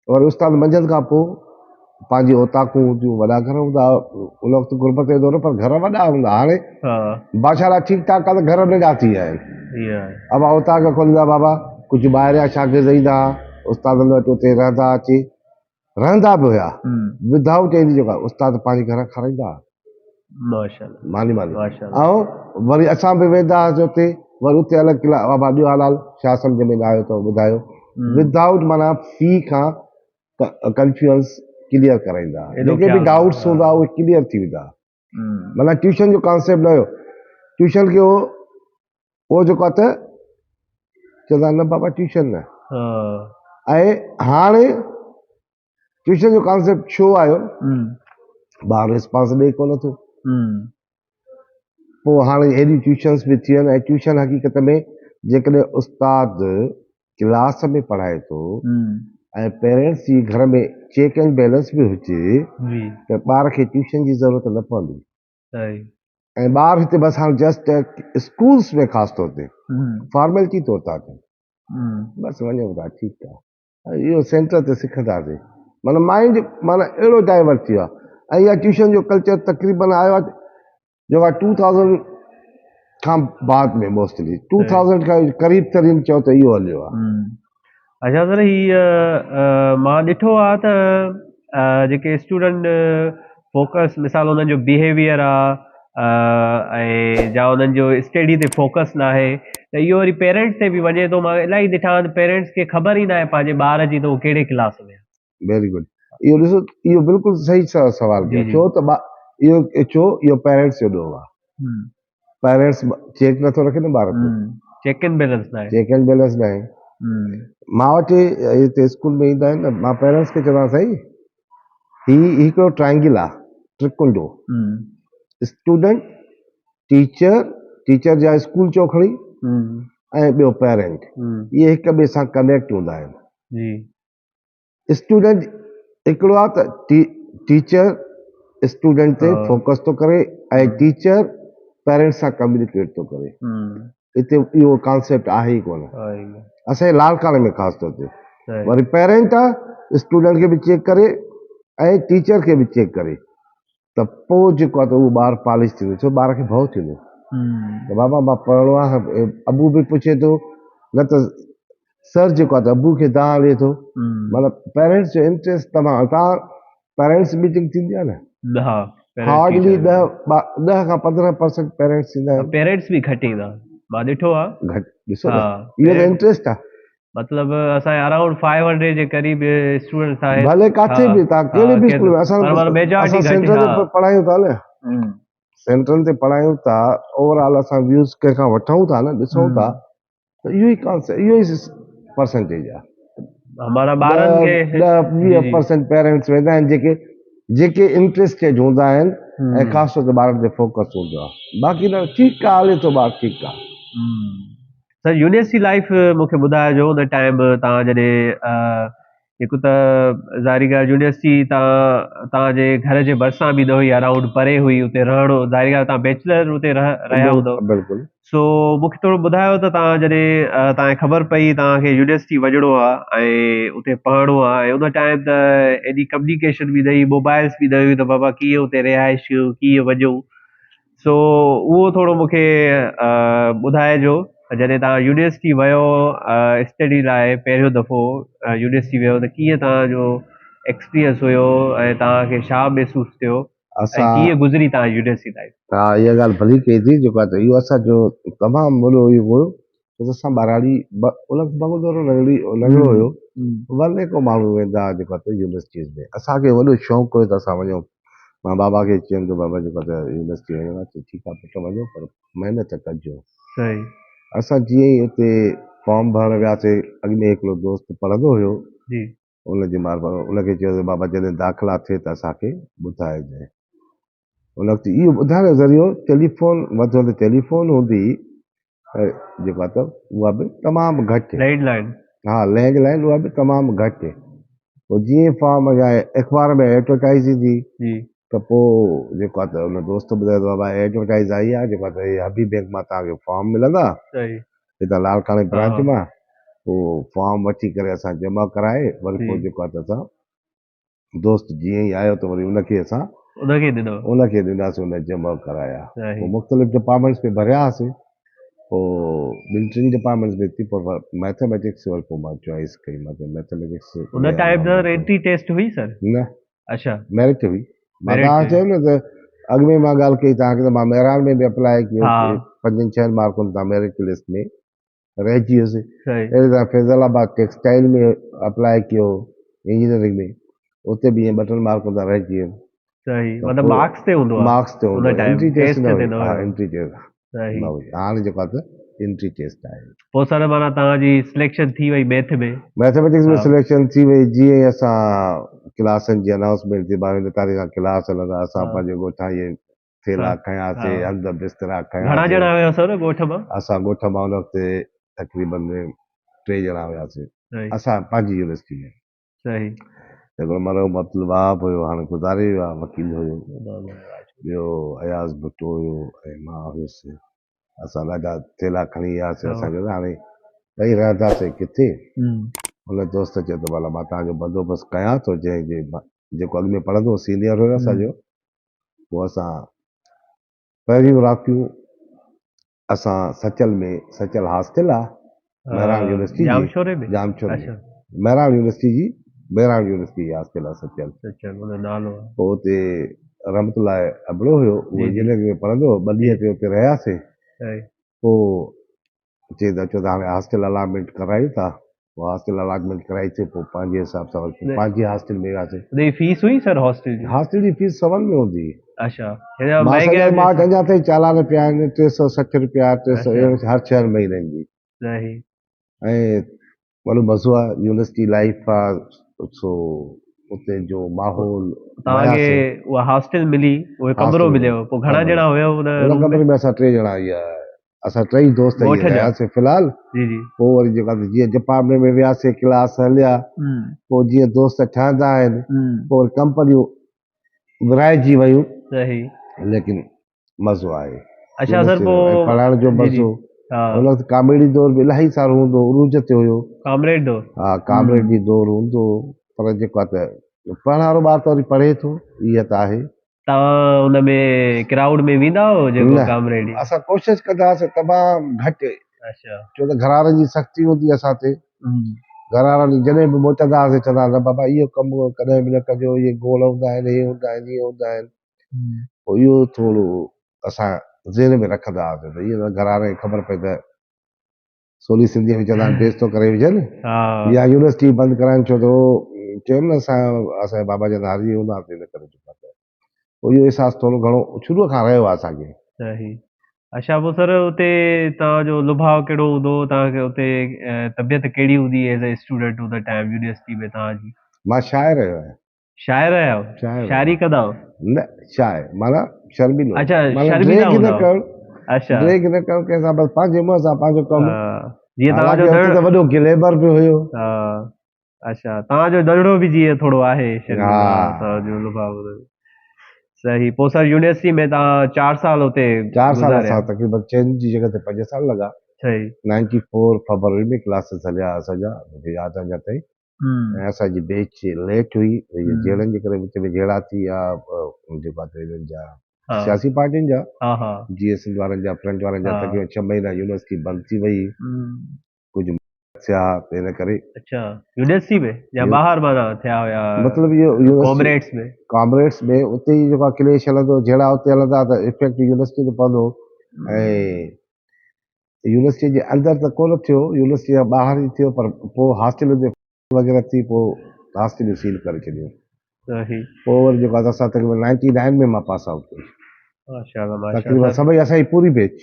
और उस्ताद मंझंदि खां पोइ पंहिंजी ओताकूं हूंदियूं, वॾा घर हूंदा, उन वक़्तु गुरबत जो दौर, पर घर वॾा हूंदा। हाणे बाशाला ठीकु ठाक आहे त घर नंढा थी विया आहिनि। अब ओताक खोलींदा बाबा, कुझु ॿाहिरियां शागिर्द ईंदा, उस्तादनि वटि उते रहंदा बि हुया विदाउट एनी जेको आहे, उस्ताद पंहिंजे घर खाराईंदा मानी मानी, ऐं वरी असां बि वेंदा हुआसीं उते, वरी उते अलॻि क्लास, बाबा ॾियो हालाल छा सम्झ में न आयो त ॿुधायो, विदाउट माना फी खां कंफ्यूजन्स क्लियर कराईंदा, एॾो जेके बि ख्यालु, डाउट्स हा। हूंदा उहे क्लियर थी वेंदा। हम्म, माना ट्यूशन जो कॉन्सेप्ट न हुयो, ट्यूशन खे उहो जेको आहे त चवंदा न बाबा ट्यूशन न। हाँ, ऐं हाणे ट्यूशन जो कॉन्सेप्ट छो आयो, ॿार रिस्पॉन्स ॾे कोन थो, पोइ हाणे हेॾियूं ट्यूशन्स बि थी आहिनि। ऐं ट्यूशन हक़ीक़त में जेकॾहिं उस्ताद क्लास में पढ़ाए थो ऐं पेरेंट्स जी घर में चेक एंड बैलेंस बि हुजे जी, त ॿार खे ट्यूशन जी ज़रूरत न पवंदी। सही, ऐं ॿार हिते बसि हाणे जस्ट स्कूल्स में ख़ासि तौर ते फॉर्मेलिटी तौर था कनि, बसि वञूं था ठीकु आहे, इहो सेंटर ते सिखंदासीं। माना माइंड माना अहिड़ो डाइवर्ट थी वियो आहे। ऐं इहा ट्यूशन जो कल्चर तक़रीबन आयो आहे जेको आहे 2000 खां बाद में, मोस्टली 2000 खां क़रीब तरीन चओ त इहो हलियो आहे। अच्छा सर, मां ॾिठो आहे त जेके स्टूडेंट फोकस, मिसाल उन्हनि जो बिहेवियर आहे ऐं जा उन्हनि जो स्टडी ते फोकस न आहे, त इहो वरी पेरेंट्स ते बि वञे थो। मां इलाही ॾिठा आहिनि पेरेंट्स खे ख़बर ई न आहे पंहिंजे ॿार जी त उहो कहिड़े क्लास में आहे। वेरी गुड, इहो ॾिसो, इहो बिल्कुलु सही सवाल जी कयो, जी। छो त इहो पेरेंट्स जो ॾोह आहे। पेरेंट्स चेक नथो रखे न ॿार ते, चेक एंड बैलेंस न आहे। चेक एंड बैलेंस न आहे। मां वटि हिते स्कूल में ईंदा आहिनि न, मां पेरेंट्स खे चवंदा साईं ही हिकिड़ो ट्रायंगल आहे, त्रिकुंडो, स्टूडेंट, टीचर, टीचर जा स्कूल चौखड़ी ऐं ॿियो पेरेंट, इहे हिक ॿिए सां कनेक्ट हूंदा आहिनि। स्टूडेंट हिकिड़ो आहे त टीचर स्टूडेंट ते फोकस थो करे ऐं टीचर पेरेंट्स सां कम्युनिकेट थो करे। हिते इहो कॉन्सेप्ट आहे ई कोन असांजे लालकाणे में ख़ासि तौर ते। वरी पेरेंट आहे स्टूडेंट खे बि चेक करे ऐं टीचर खे बि चेक करे, त पोइ जेको आहे त उहो ॿारु पॉलिश थींदो, छो ॿार खे भउ थींदो त बाबा मां पढ़णो आहे। अबू बि पुछे थो, न त सर जेको आहे त अबू खे दां हले थो। मतिलबु पेरेंट्स जो इंट्रस्ट तमामु, तव्हां पेरेंट्स मीटिंग थींदी आहे न, हार्डली 10 खां 15% पेरेंट्स ईंदा आहिनि। पेरेंट्स बि घटि ईंदा, मां ॾिठो आहे। घटि ॾिसो न, इहो त इंट्रस्ट आहे। मतलब असांजे अराउंड 500 जे क़रीब स्टूडेंट्स आहिनि। भले काथे बि तव्हां कहिड़े बि स्कूल में, असां सेंटर ते पढ़ायूं था न, सेंटरनि ते पढ़ायूं था, ओवरऑल असां व्यूज़ कंहिंखां वठूं था न, ॾिसूं था, त इहो ई कॉन्सेप्ट, इहो ई परसेंटेज आहे। हमारा ॿारनि खे 10-20% पेरेंट्स वेंदा आहिनि जेके इंट्रस्टेड हूंदा आहिनि ऐं ख़ासि तौर ते ॿारनि ते फोकस हूंदो आहे। बाक़ी न ठीकु आहे, हले थो ॿारु ठीकु आहे। सर यूनिवर्सिटी लाइफ मूंखे ॿुधाइजो, उन टाइम तव्हां जॾहिं हिकु त ज़ाहिरी ॻाल्हि यूनिवर्सिटी तव्हांजे घर जे भरिसां बि न हुई, अराउंड परे हुई, उते रहणो, ज़ाहिरी ॻाल्हि तव्हां बैचलर उते रहिया हूंदव। बिल्कुलु। सो मूंखे थोरो ॿुधायो त तव्हां जॾहिं तव्हांखे ख़बर पई तव्हांखे यूनिवर्सिटी वञिणो आहे ऐं उते पढ़णो आहे, ऐं उन टाइम त एॾी कम्युनिकेशन बि न हुई, मोबाइल्स बि न हुयूं, त बाबा कीअं उते रिहाइश, कीअं वञूं। सो उहो थोरो मूंखे ॿुधाइजो, जॾहिं तव्हां यूनिवर्सिटी वियो स्टडी लाइ, पहिरियों दफ़ो यूनिवर्सिटी वियो, त कीअं तव्हांजो एक्सपीरियंस हुयो ऐं तव्हांखे छा महसूसु थियो ऐं कीअं गुज़री तव्हां यूनिवर्सिटी लाइफ? हा, इहा ॻाल्हि भली कई थी, जेको आहे त इहो असांजो तमामु वॾो इहो हुयो, छो त असां ॿाराड़ी उन बंगलोरो लंगड़ो हुयो, वॾे को माण्हू वेंदा जेको आहे त यूनिवर्सिटीज़ में। असांखे वॾो शौक़ु हुयो त असां वञूं। मां बाबा खे चयुमि त बाबा जेको आहे त यूनिवर्सिटी वञिणो आहे, ठीकु आहे पुटु वञो, पर महिनत कजो। असां जीअं ई हुते फॉर्म भरणु वियासीं, अॻिमें हिकिड़ो दोस्त पढ़ंदो हुयो, उनजी उनखे चयो बाबा जॾहिं दाख़िला थिए त असांखे ॿुधाइजांइ। उन वक़्तु इहो ॿुधाइण जो ज़रियो टेलीफोन, वधि में टेलीफोन हूंदी जेको आहे त उहा बि तमामु घटि, लैंडलाइन, हा लैंडलाइन, उहा बि तमामु घटि। पोइ जीअं फॉर्म या अख़बार में एडवर्टाइज़ ईंदी त पोइ जेको आहे त उन दोस्त ॿुधायो त बाबा एडवर्टाइज़ आई आहे, जेको आहे त हबीब बैंक मां तव्हांखे फॉर्म मिलंदा हितां लालकाणे ब्रांच मां। पोइ फॉर्म वठी करे असां जमा कराए, वरी पोइ जेको आहे त असां दोस्त जीअं ई आयो त वरी उनखे असां उनखे ॾिनासीं, उन जमा कराया। पोइ मुख़्तलिफ़ डिपार्टमेंट्स में भरियासीं, पोइ 2-3 डिपार्टमेंट्स में थी, पोइ मैथमेटिक्स वरी पोइ मां चॉइस कई, मां मैथमेटिक्स। उन टाइम त एंट्री टेस्ट हुई सर? न, अच्छा, मेरिट हुई। मां तव्हांखे चयो न त अॻु में मां ॻाल्हि कई तव्हांखे, त मां मेरान में बि अप्लाई कयो, 5-6 मार्कुनि तां मेरिट लिस्ट में रहिजी वियुसि। सही अहिड़ी तरह फैज़लाबाद टेक्सटाइल में अप्लाई कयो इंजीनियरिंग में, उते बि ईअं 2-3 मार्क था रहिजी वियुमि। सही त मतलब पोइ मार्क्स ते हूंदो आहे मार्क्स ते हूंदो उन आहे, टाइम एंट्री टेस्ट टेस्ट न ते हुई। न हा, हुयो एंट्री टेस्ट सही न हुई, हाणे जेको आहे त एंट्री टेस्ट आहे। पोइ सर माना तव्हांजी सिलेक्शन थी वई मैथ में मैथमेटिक्स में हा सिलेक्शन थी वई। जीअं ई असां क्लासनि जी अनाउंसमेंट थी 22 तारीख़ खां क्लास हलंदा, असां हा पंहिंजे ॻोठां इहे हा थेला हा खयासीं, हंध बिस्तरा घणा खयासीं। ॼणा हुयो सर ॻोठ मां असां ॻोठ मां उन वक़्तु तक़रीबन 3 ॼणा हुयासीं, सही असां पंहिंजी यूनिवर्सिटी में। सही हिकिड़ो मरहूम अब्दुल वहाब हुयो, हाणे गुज़ारे वियो आहे, वकील हुयो। ॿियो अयाज़ भुट्टो हुयो ऐं मां हुयुसि। असां ॾाढा थेला खणी वियासीं। हा। असांखे हाणे ॾेई रहंदासीं किथे। हम्म, हुन दोस्त चयो त भला मां तव्हांजो बंदोबस्तु कयां थो, जंहिंजे जेको अॻु में पढ़ंदो सीनियर हुयो असांजो। पोइ असां पहिरियूं रातियूं असां सचल हॉस्टल आहे महराण यूनिवर्सिटी जी, जामशोरे में जामशोर में, अच्छा महराण यूनिवर्सिटी जी, महराण यूनिवर्सिटी जी हॉस्टल आहे सचल। अच्छा हुन नालो आहे पोइ हुते रहमतुल्ला अबड़ो हुयो, उहो जी जी इंजीनियरिंग में पढ़ंदो हो। 2 ॾींहं ते हुते रहियासीं। सही पोइ चई त चओ त हाणे हॉस्टल अलाटमेंट करायूं था। पोइ हॉस्टल अलाटमेंट कराई थी, पोइ पंहिंजे हिसाब सां पंहिंजी हॉस्टल में वियासीं। हुनजी फीस हुई सर हॉस्टल जी हॉस्टल जी फीस 1 में हूंदी हुई। अच्छा हेॾा मां महांगा सॼा आहिनि मां सर अञा ताईं चालान पिया आहिनि 360 रुपया 300 अच्छा हर 6 महीननि जी। सही ऐं वॾो मज़ो आहे, यूनिवर्सिटी लाइफ आहे। सो उते जो माहौल तव्हांखे वियासीं उहा हॉस्टल मिली उहो कमरो हॉस्टल में, मिलियो पोइ घणा कमरो ॼणा हुयो हुन हुन रूम में कमरे में असां 3 ॼणा असां 3 दोस्त ॻोठ इहे जा रहियासीं फ़िलहालु। जी जी पोइ वरी जेको आहे जीअं डिपार्टमेंट में वियासीं, क्लास हलिया, पोइ जीअं दोस्त ठहंदा आहिनि, पोइ वरी कंपनियूं विराइजी वियूं। सही लेकिन मज़ो आहे अच्छा सर यूनिवर्सिटी में, ऐं पढ़ाइण जो पोइ जी जी मज़ो। हा हुन वक़्तु कॉमेडी दौर बि इलाही सारो हूंदो हो, उरूज ते हुयो। कामरेड दो हा, कॉमेडी दौर हूंदो हो, पर जेको आहे त पढ़ण वारो ॿार त वरी पढ़े थो, इहा त आहे। तव्हां हुन में क्राउड में वेंदा हो जेको न, कामरेड असां कोशिशि कंदा हुआसीं तमामु घटि, अच्छा छो त घर वारनि जी सख़्ती हूंदी असां ते। हम्म, घर वारनि जॾहिं बि मोटंदा हुआसीं चवंदा न बाबा इहो कमु कॾहिं बि न कजो, इहे गोड़ हूंदा आहिनि, इहे हूंदा आहिनि, इहे हूंदा आहिनि। पोइ इहो थोरो असां ज़हन में रखंदा हुआसीं त इहो घर वारनि खे ख़बर पए त सोली सिंधीअ में चवंदा आहिनि बेइज़्ज़तो करे विझनि, हा या यूनिवर्सिटी बंदि कराइनि, छो त चयो न असांजे बाबा जन हारी हूंदासीं इन करे चुप आहे। पोइ इहो अहसासु थोरो घणो शुरूअ खां रहियो आहे असांखे। सही अच्छा पोइ सर हुते तव्हांजो लुभाउ कहिड़ो हूंदो तव्हांखे हुते तबियत कहिड़ी हूंदी एज़ ए स्टूडेंट हुन टाइम यूनिवर्सिटी में तव्हांजी मां शाइर रहियो आहियां। शाइर आहियो शाइर शाइरी कंदा हो न, शाइर माना शर्मिलो, अच्छा माना शर्मिंदा ड्रेग न हूंदा हो करणु, अच्छा ड्रेग न करणु कंहिंसां, बसि पंहिंजे मुंहं सां पंहिंजो कमु। जीअं हालांकि तव्हांजो हुते त वॾो ग्लेबर बि हुयो। अच्छा तव्हांजो दड़िड़ो बि जीअं थोरो आहे हा, शर्मिला तव्हांजो लुभाउ सही पोइ सर यूनिवर्सिटी में तव्हां 4 साल हुते 4 साल गुज़ारिया असां तक़रीबन चेंज जी जॻह ते 5 साल लॻा। सही 94 फरवरी में क्लासिस हलिया असांजा, मूंखे यादि आहे अञा ताईं। ऐं असांजी बैच लेट हुई, जहिड़नि जे करे विच में जहिड़ा थी विया, जेको आहे त हिननि जा हा सियासी पार्टियुनि जा, हा हा जीएस वारनि जा, फ्रंट वारनि जा, हा तक़रीबन 6 महीना यूनिवर्सिटी बंदि थी वई। कुझु थिया त इन करे अच्छा यूनिवर्सिटी में या इहो ॿाहिरि माना थिया हुया मतिलबु इहो यूनिवर्सिटी कॉमरेड्स में कॉमरेड्स में उते ई जेको आहे क्लेश हलंदो, जहिड़ा उते हलंदा त इफेक्ट यूनिवर्सिटी ते पवंदो। ऐं यूनिवर्सिटी जे अंदरि त कोन थियो, यूनिवर्सिटी जा ॿाहिरि ई थियो, पर पोइ हॉस्टल ते वग़ैरह थी, पोइ हॉस्टलियूं सील करे छॾियूं। सही पोइ वरी जेको आहे असां तक़रीबन 99 में मां पास आउट कई, माशाल्लाह तक़रीबन सर सभई असांजी पूरी बैच।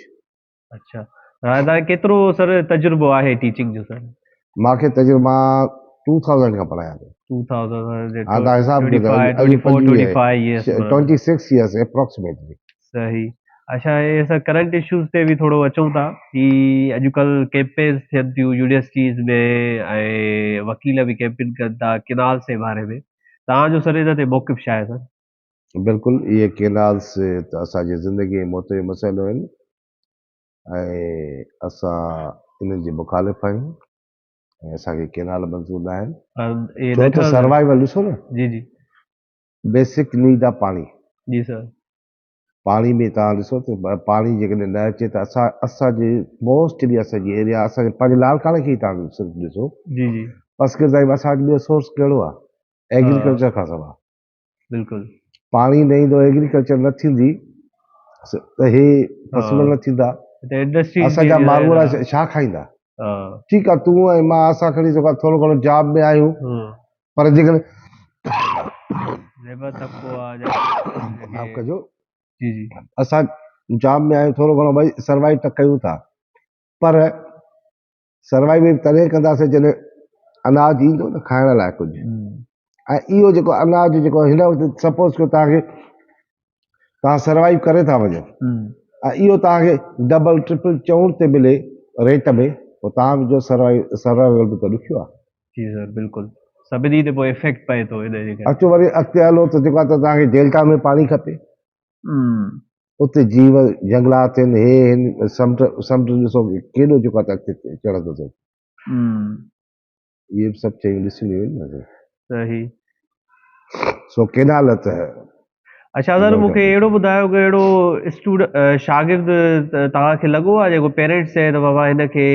अच्छा हाणे तव्हांखे केतिरो सर तजुर्बो आहे टीचिंग जो सर मूंखे तजुर्बा 2000 खां पढ़ायां थो। 2000 हा, तव्हां हिसाबु कयो त 25 अॼु 24 25 years 26 इयर्स एप्रोक्सीमेटली। सही अच्छा ये सर करंट इश्यूज़ ते बि थोरो अचूं था कि अॼुकल्ह कैंपेन्स थियनि थियूं यूनिवर्सिटीज़ में ऐं वकील बि कैंपेन कनि था किनाल्स जे बारे में तव्हांजो सर इन ते मौक़िफ़ छा आहे सर बिल्कुलु इहे केनाल्स त असांजी ज़िंदगी ऐं मौत जो मसइलो आहिनि, ऐं असां इन्हनि जी मुखालिफ़ आहियूं, ऐं असांखे केनाल मंज़ूर न आहिनि। ये छो न त ठहंदड़ सर्वाइवल ॾिसो न, जी जी बेसिक नीड आहे पाणी। जी सर पाणी में तव्हां ॾिसो त पाणी जेकॾहिं न अचे त असांजे मोस्टली असांजी एरिया, असांजे पंहिंजे लाड़काणे खे ई तव्हां सिर्फ़ु ॾिसो, जी जी फर्स्ट टाइम असांजो ॿियो सोर्स कहिड़ो आहे, एग्रीकल्चर खां सवाइ। बिल्कुलु पाणी न ईंदो, एग्रीकल्चर न थींदी त हे फसलूं न थींदा, इंडस्ट्रीज बि असांजा माण्हू छा खाईंदा। हाँ ठीकु आहे, तूं ऐं मां असां खणी थोरो घणो जॉब में आहियूं, पर जेकॾहिं लेबर तबको आहे या माफ़ जेके कजो, जी जी असां जॉब में आहियूं, थोरो घणो भई सर्वाइव त कयूं था, पर सर्वाइव तॾहिं कंदासीं जॾहिं अनाज ईंदो न खाइण लाइ कुझु। ऐं इहो जेको अनाज जेको हिन वक़्तु सपोज़ कयो तव्हां सर्वाइव करे था वञो, ऐं इहो तव्हांखे डबल ट्रिपल चौड़ ते मिले रेट में, पोइ तव्हांजो सर्वाइवल बि त ॾुखियो आहे। जी सर बिल्कुलु, सभिनी ते पोइ इफेक्ट पए थो इन जे करे। अचो वरी अॻिते हलो त जेको आहे त तव्हांखे डेल्टा में पाणी खपे, उते जीव जंगलात आहिनि, हे आहिनि, समुंड ॾिसो केॾो जेको आहे त अॻिते चढ़ंदो थो, इहे बि सभु शयूं ॾिसणियूं आहिनि न। सही। सो केनाल त अच्छा सर मूंखे अहिड़ो ॿुधायो कि अहिड़ो शागिर्द तव्हांखे लॻो आहे जेको पेरेंट्स चए त बाबा हिनखे,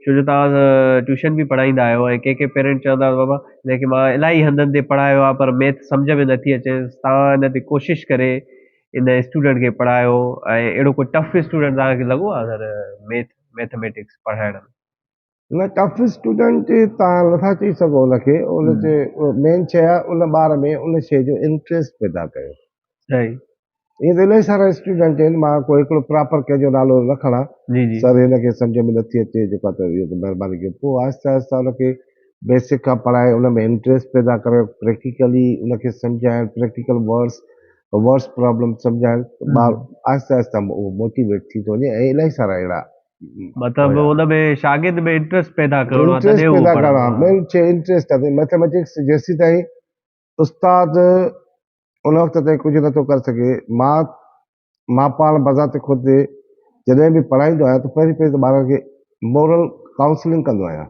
छो जो तव्हां ट्यूशन बि पढ़ाईंदा आहियो, ऐं के पेरेंट्स चवंदा बाबा हिनखे मां इलाही हंधनि ते पढ़ायो आहे पर मैथ सम्झ में नथी अचे, तव्हां हिन ते कोशिशि करे इन स्टूडेंट खे पढ़ायो, ऐं अहिड़ो कोई टफ स्टूडेंट तव्हांखे लॻो आहे सर मैथमेटिक्स पढ़ाइण में? न, टफ स्टूडेंट तव्हां नथा चई सघो हुनखे, उनते मेन शइ आहे उन ॿार में उन शइ जो इंट्रस्ट पैदा कयो। सही। ईअं त इलाही सारा स्टूडेंट आहिनि, मां कोई हिकिड़ो प्रॉपर कंहिंजो नालो न खणा, जी जी सर हिनखे सम्झ में नथी अचे जेका त इहो त महिरबानी कयो, पोइ आहिस्ते आहिस्ते हुनखे बेसिक खां पढ़ाए उन में इंट्रस्ट पैदा कयो, प्रैक्टिकली उनखे सम्झाइण, प्रैक्टिकल वर्ड्स प्रॉब्लम सम्झाइण, ॿार आहिस्ते आहिस्ते उहो मोटिवेट थी थो वञे। ऐं इलाही सारा अहिड़ा मतलब उनमें शागिर्द में इंट्रस्ट पैदा करणो आहे, इंट्रस्ट तॾहिं उहो पैदा पढ़ंदो करणो आहे। मेन शइ इंट्रस्ट आहे। मैथमेटिक्स जेसीं ताईं उस्ताद उन वक़्त ताईं कुझु नथो करे सघे, मां पाण बज़ात ख़ुदि जॾहिं बि पढ़ाईंदो आहियां त पहिरीं त ॿारनि खे मोरल काउंसलिंग कंदो आहियां,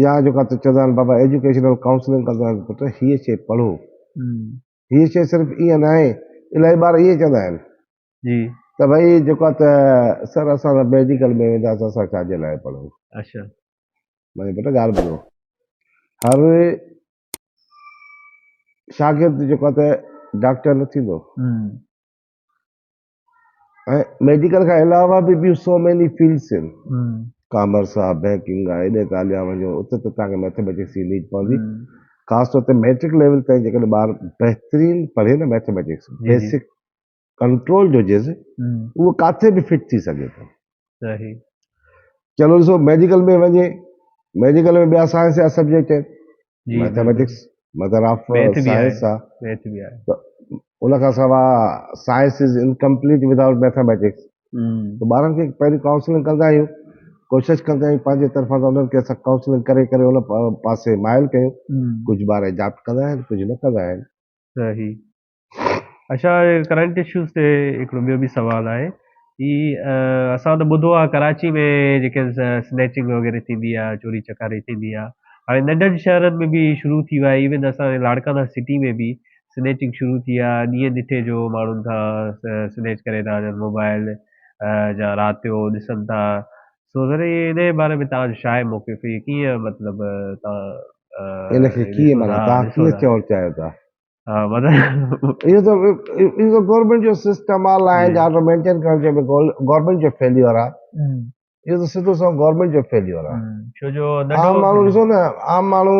या जेका त चवंदा आहिनि बाबा एजुकेशनल काउंसलिंग कंदो आहियां, पुटु हीअ शइ पढ़ो, हीअ शइ सिर्फ़ु ईअं न आहे। इलाही ॿार इहे चवंदा आहिनि जी त भई जेको आहे त सर असां त मेडिकल में वेंदासीं, असां छाजे लाइ पढ़ूं। अच्छा भई बेटा ॻाल्हि ॿुधो, हर शागिर्द जेको आहे त डॉक्टर न थींदो, ऐं मेडिकल खां अलावा बि ॿियूं सो मेनी फील्ड्स आहिनि, कॉमर्स आहे, बैंकिंग आहे, एॾे त हलिया वञो, उते त तव्हांखे मैथमेटिक्स जी नीड पवंदी। ख़ासि तौर ते मैट्रिक लेवल ताईं जेकॾहिं ॿार बहितरीन पढ़े न मैथमेटिक्स, बेसिक कंट्रोल जो हुजेसि, उहो किथे बि फिट थी सघे थो। सही। चलो ॾिसो मेडिकल में वञे, मेडिकल में ॿिया साइंस जा सब्जेक्ट आहिनि, मैथमेटिक्स मदर ऑफ साइंस आहे, त उन खां सवाइ science is incomplete without mathematics. त ॿारनि खे पहिरीं काउंसलिंग कंदा आहियूं, कोशिशि कंदा आहियूं पंहिंजे तरफ़ां त उन्हनि खे असां काउंसलिंग करे करे उन पासे माइल कयूं। कुझु ॿार एडॉप्ट कंदा आहिनि, कुझु न कंदा आहिनि। सही। अच्छा करंट इश्यूज़ ते हिकिड़ो ॿियो बि सुवालु आहे कि असां त ॿुधो आहे कराची में जेके स्नैचिंग वग़ैरह थींदी आहे, चोरी चकारी थींदी आहे, हाणे नंढनि शहरनि में बि शुरू थी वियो आहे, इवन असांजे लाड़काना सिटी में बि स्नैचिंग शुरू थी आहे, ॾींहं ॾिठे जो माण्हुनि खां स्नैच करे था वञनि मोबाइल, या राति जो ॾिसनि था। सो सर इन जे बारे में तव्हांजो छा आहे मौक़िफ़, कीअं मतिलबु तव्हां इनखे कीअं माना तव्हां कीअं चवणु चाहियो था? हाँ मतलब इहो त गवर्नमेंट जो सिस्टम आहे, लॉ एंड ऑर्डर मेंटेन करण जो गवर्नमेंट जो फेल्यूर आहे। इहो त सिधो सो गवर्नमेंट जो फेल्यूर आहे। छो जो आम माण्हू ॾिसो न, आम माण्हू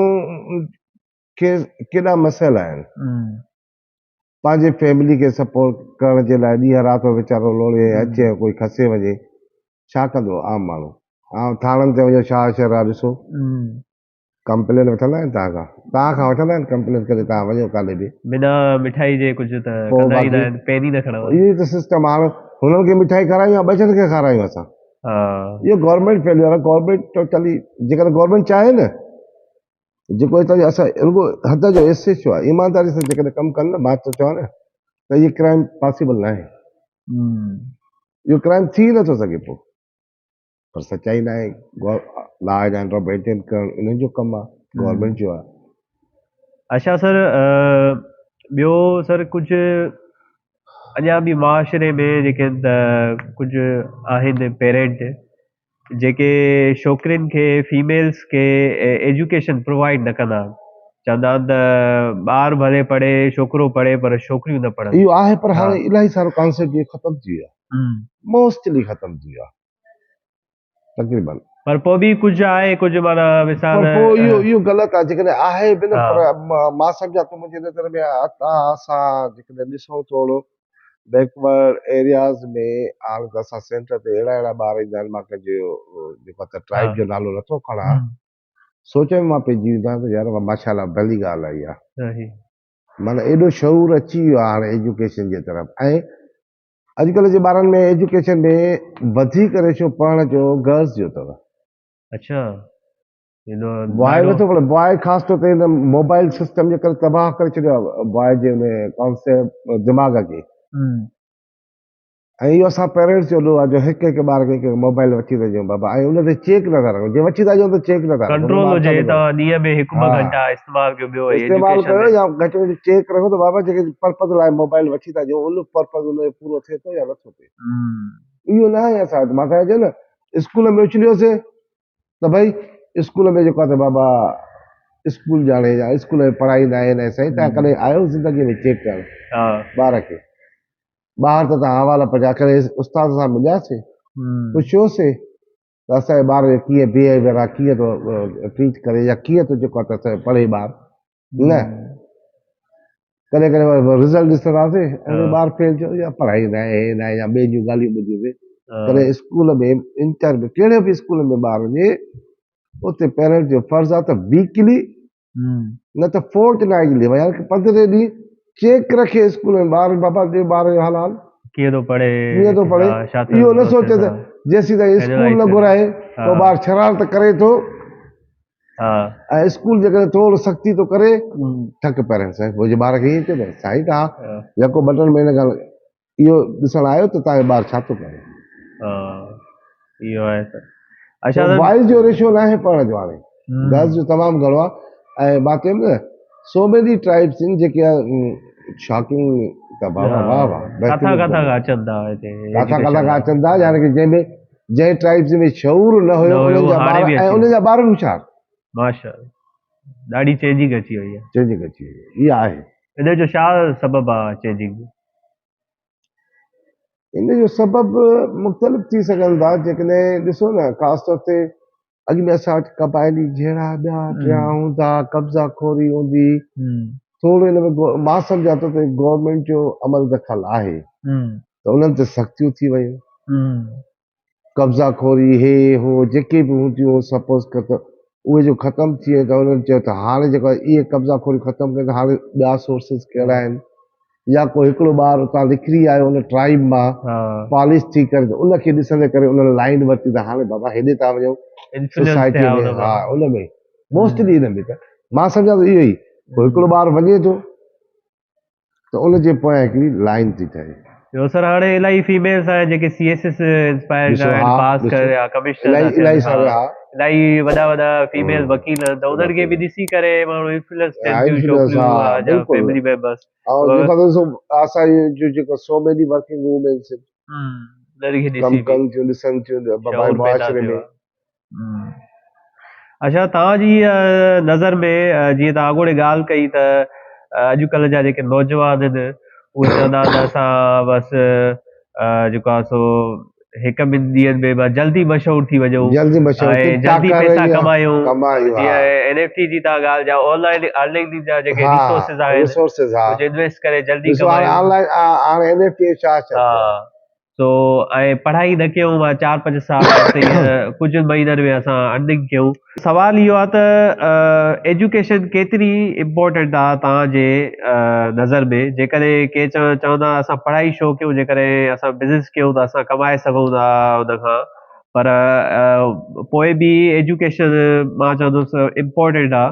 खे केॾा मसइला आहिनि, पंहिंजे फैमिली खे सपोर्ट करण जे लाइ ॾींहं राति जो वीचारो लोड़े अचे, कोई खसे वञे, छा कंदो आम माण्हू? थाणनि ते वञो, छा शहर आहे ॾिसो, कंप्लेन वठंदा आहिनि तव्हां वठंदा आहिनि कंप्लेन करे, तव्हां वञो काॾे बि बिना मिठाई जे कुझु त पोइ कंदा ई न बाक़ी आहिनि, पेन ई न खणंदा। इहो त सिस्टम आहे। हुननि खे मिठाई खारायूं या ॿचनि खे खारायूं असां? इहो गवर्नमेंट फेल्यूर आहे। गवर्नमेंट टोटली, जेकॾहिं गवर्नमेंट चाहे न, जेको हितां असां रुगो हद जो एसेस आहे, ईमानदारी सां जेकॾहिं कमु कनि न, मां त चवां न त इहे क्राइम पॉसिबल न आहे, इहो क्राइम थी नथो सघे पोइ, पर सच्चाई न आहे। लॉ एंड ऑर्डर मेंटेन करणु इन्हनि जो कमु आहे, गवर्नमेंट जो आहे। अच्छा सर ॿियो सर कुझु अञा बि माशरे में जेके कुझु आहिनि पेरेंट जेके छोकिरियुनि खे, फीमेल्स खे एजुकेशन प्रोवाइड न कंदा, चवंदा आहिनि त ॿार भले पढ़े, छोकिरो पढ़े, पर छोकिरियूं न पढ़नि। इहो आहे, पर हाणे इलाही सारो कॉन्सेप्ट इहो ख़तमु थी वियो आहे, मोस्टली ख़तमु थी वियो आहे। तक़रीबन। पर पोइ बि कुझु आहे, कुझु माना मिसाल पर पोइ इहो ग़लति आहे जेकॾहिं आहे बि न, हा। पर मां सम्झां थो मुंहिंजे नज़र में असां जेकॾहिं ॾिसूं थोरो बैकवर्ड एरियाज़ में हाणे त असां सेंटर ते अहिड़ा ॿार ईंदा आहिनि, मां कंहिंजो जेको त ट्राइब जो नालो नथो खणां, सोच में मां पइजी वेंदो आहियां त यार माशाल्लाह भली ॻाल्हि आहे इहा, सही। माना एॾो शऊर अची वियो आहे हाणे एजुकेशन जे तरफ़। ऐं अॼुकल्ह जे ॿारनि में एजुकेशन में वधीक रेशो पढ़ण जो गर्ल्स जो अथव। अच्छा, बॉय नथो पढ़े, बॉय ख़ासि तौर ते हिन मोबाइल सिस्टम जे करे तबाह करे छॾियो आहे बॉय जे हुन कॉन्सेप्ट दिमाग़ खे। ऐं इहो असां पेरेंट्स जो ॾोह आहे जो हिकु हिकु ॿार खे मोबाइल वठी था ॾियूं बाबा, ऐं उन ते चेक नथा रखूं, जे वठी था ॾियूं त चेक नथा रखूं। कंट्रोल हुजे, तव्हां ॾींहं में हिकु ॿ घंटा इस्तेमालु कयो, ॿियो इस्तेमालु एजुकेशन कयो में या घटि में घटि चेक रखो त बाबा जेके पर्पज़ लाइ मोबाइल वठी था ॾियूं उन पर्पज़ उन जो पूरो थिए थो या नथो थिए। इहो न आहे असां वटि। मां चवां न स्कूल में उछलियोसीं त भई स्कूल में जेको आहे त बाबा स्कूल ॼाणे या स्कूल में पढ़ाईंदा आहिनि। ऐं साईं तव्हां कॾहिं आयो ज़िंदगीअ में चेक करणु ॿार खे? ॿाहिरि त तव्हां हवाला पढ़िया करे उस्ताद सां मिलियासीं, पुछियोसीं त असांजे ॿार जो कीअं बिहेवियर आहे, कीअं थो ट्रीट करे या कीअं थो जेको आहे त पढ़े ॿार। न, कॾहिं कॾहिं रिज़ल्ट ॾिसंदासीं ऐं ॿार फेल थियो या पढ़ाई न आहे, हे न आहे, या ॿिए जूं ॻाल्हियूं ॿुधियूं। कॾहिं स्कूल में इंटर में कहिड़े बि स्कूल में ॿार वञे उते पेरेंट्स जो फर्ज़ु आहे त वीकली न त फोर्टनाइटली भई 15 ॾींहं चेक रखे स्कूल में ॿार बाबा जे ॿार जो हाल कीअं थो पढ़े, कीअं थो पढ़े। इहो न सोचे त जेसीं ताईं स्कूल न घुराए तो ॿार शरारत करे थो ऐं स्कूल जेकॾहिं थोरो सख़्ती थो करे थक पेरेंट्स मुंहिंजे ॿार खे ईअं चए साईं तव्हां यको बटन में हिन ॻाल्हि इहो ॾिसण आयो त तव्हांजो ॿारु छा थो करे। इहो आहे त अच्छा बॉइज़ जो रेशियो न आहे पढ़ण जो, हाणे गर्ल्स जो तमामु घणो आहे। ऐं मां चयुमि न सो मेनी ट्राइब्स आहिनि जेके शॉकिंग त बाबा वाह वाह काथां काथां खां अचनि था हिते, काथां काथां खां अचनि था, यानी कि जंहिं ट्राइब्स में शऊर न हुयो उन्हनि जा ॿार ऐं उन्हनि जा ॿार बि होशियार। माशाअल्लाह, ॾाढी चेंजिंग अची वई आहे। चेंजिंग अची वई इहा आहे। इन जो छा सबबु आहे चेंजिंग? इन जो सबबु मुख़्तलिफ़ थी सघनि था। जेकॾहिं ॾिसो न ख़ासि तौर ते अॻु में असां वटि क़बाइली जहिड़ा ॿिया टिया हूंदा, कब्ज़ा खोरी हूंदी, थोरो हिन में मां सम्झां थो त गवर्नमेंट जो अमल दख़ल आहे त उन्हनि ते सख़्तियूं थी वयूं। कब्ज़ा खोरी हे हो जेके बि हूंदियूं सपोज़ कर त उहे जो ख़तमु थी वई त उन्हनि चयो त हाणे जेको इहे कब्ज़ा खोरी ख़तमु कनि, हाणे ॿिया सोर्सिस कहिड़ा आहिनि, या को हिकिड़ो ॿार उतां निकिरी आयो उन ट्राइब मां पॉलिश थी करे त उनखे ॾिसंदे करे उन्हनि लाइन वरिती त हाणे बाबा हेॾे था वञूं सोसाइटी में। उन में मोस्टली इन में त मां सम्झां थो इहो ई हिकिड़ो ॿार वञे थो त उनजे पोयां हिकिड़ी लाइन थी ठहे। ॿियो सर हाणे इलाही फीमेल्स आहिनि जेके CSS इंस्पायर आहिनि, पास करे कमिश्नर इलाही वॾा वॾा फीमेल वकील आहिनि, त उन्हनि खे बि ॾिसी करे माण्हू इन्फ्लुएंस थियनि थियूं छोकिरियूं या फैमिली मेंबर्स। ऐं जेको ॾिसो असांजो जेको सो मेनी वर्किंग वूमेन्स कमु कनि थियूं, ॾिसनि थियूं मुआशरे में। अच्छा, तव्हांजी नज़र में जीअं तव्हां अॻोड़े ॻाल्हि कई त अॼुकल्ह जा जेके नौजवान आहिनि उहे चवंदा त असां बसि जेको आहे सो हिकु ॿिनि ॾींहंनि में जल्दी मशहूरु थी वञूं ऐं जल्दी पैसा कमायूं। जीअं NFT जी तव्हां ॻाल्हि जा ऑनलाइन अर्निंग जा जेके रिसोर्सिस आहिनि इन्वेस्ट करे जल्दी कमायूं। सो ऐं पढ़ाई न कयूं 4-5 साल कुझु महीननि में असां अर्निंग कयूं। सवाल इहो आहे त एजुकेशन केतिरी इम्पोर्टेंट आहे तव्हांजे नज़र में? जेकॾहिं के चवंदा असां पढ़ाई छो कयूं, जेकॾहिं असां बिज़नेस कयूं त असां कमाए सघूं था उन खां, पर पोइ बि एजुकेशन मां चवंदुसि इम्पोर्टेंट आहे।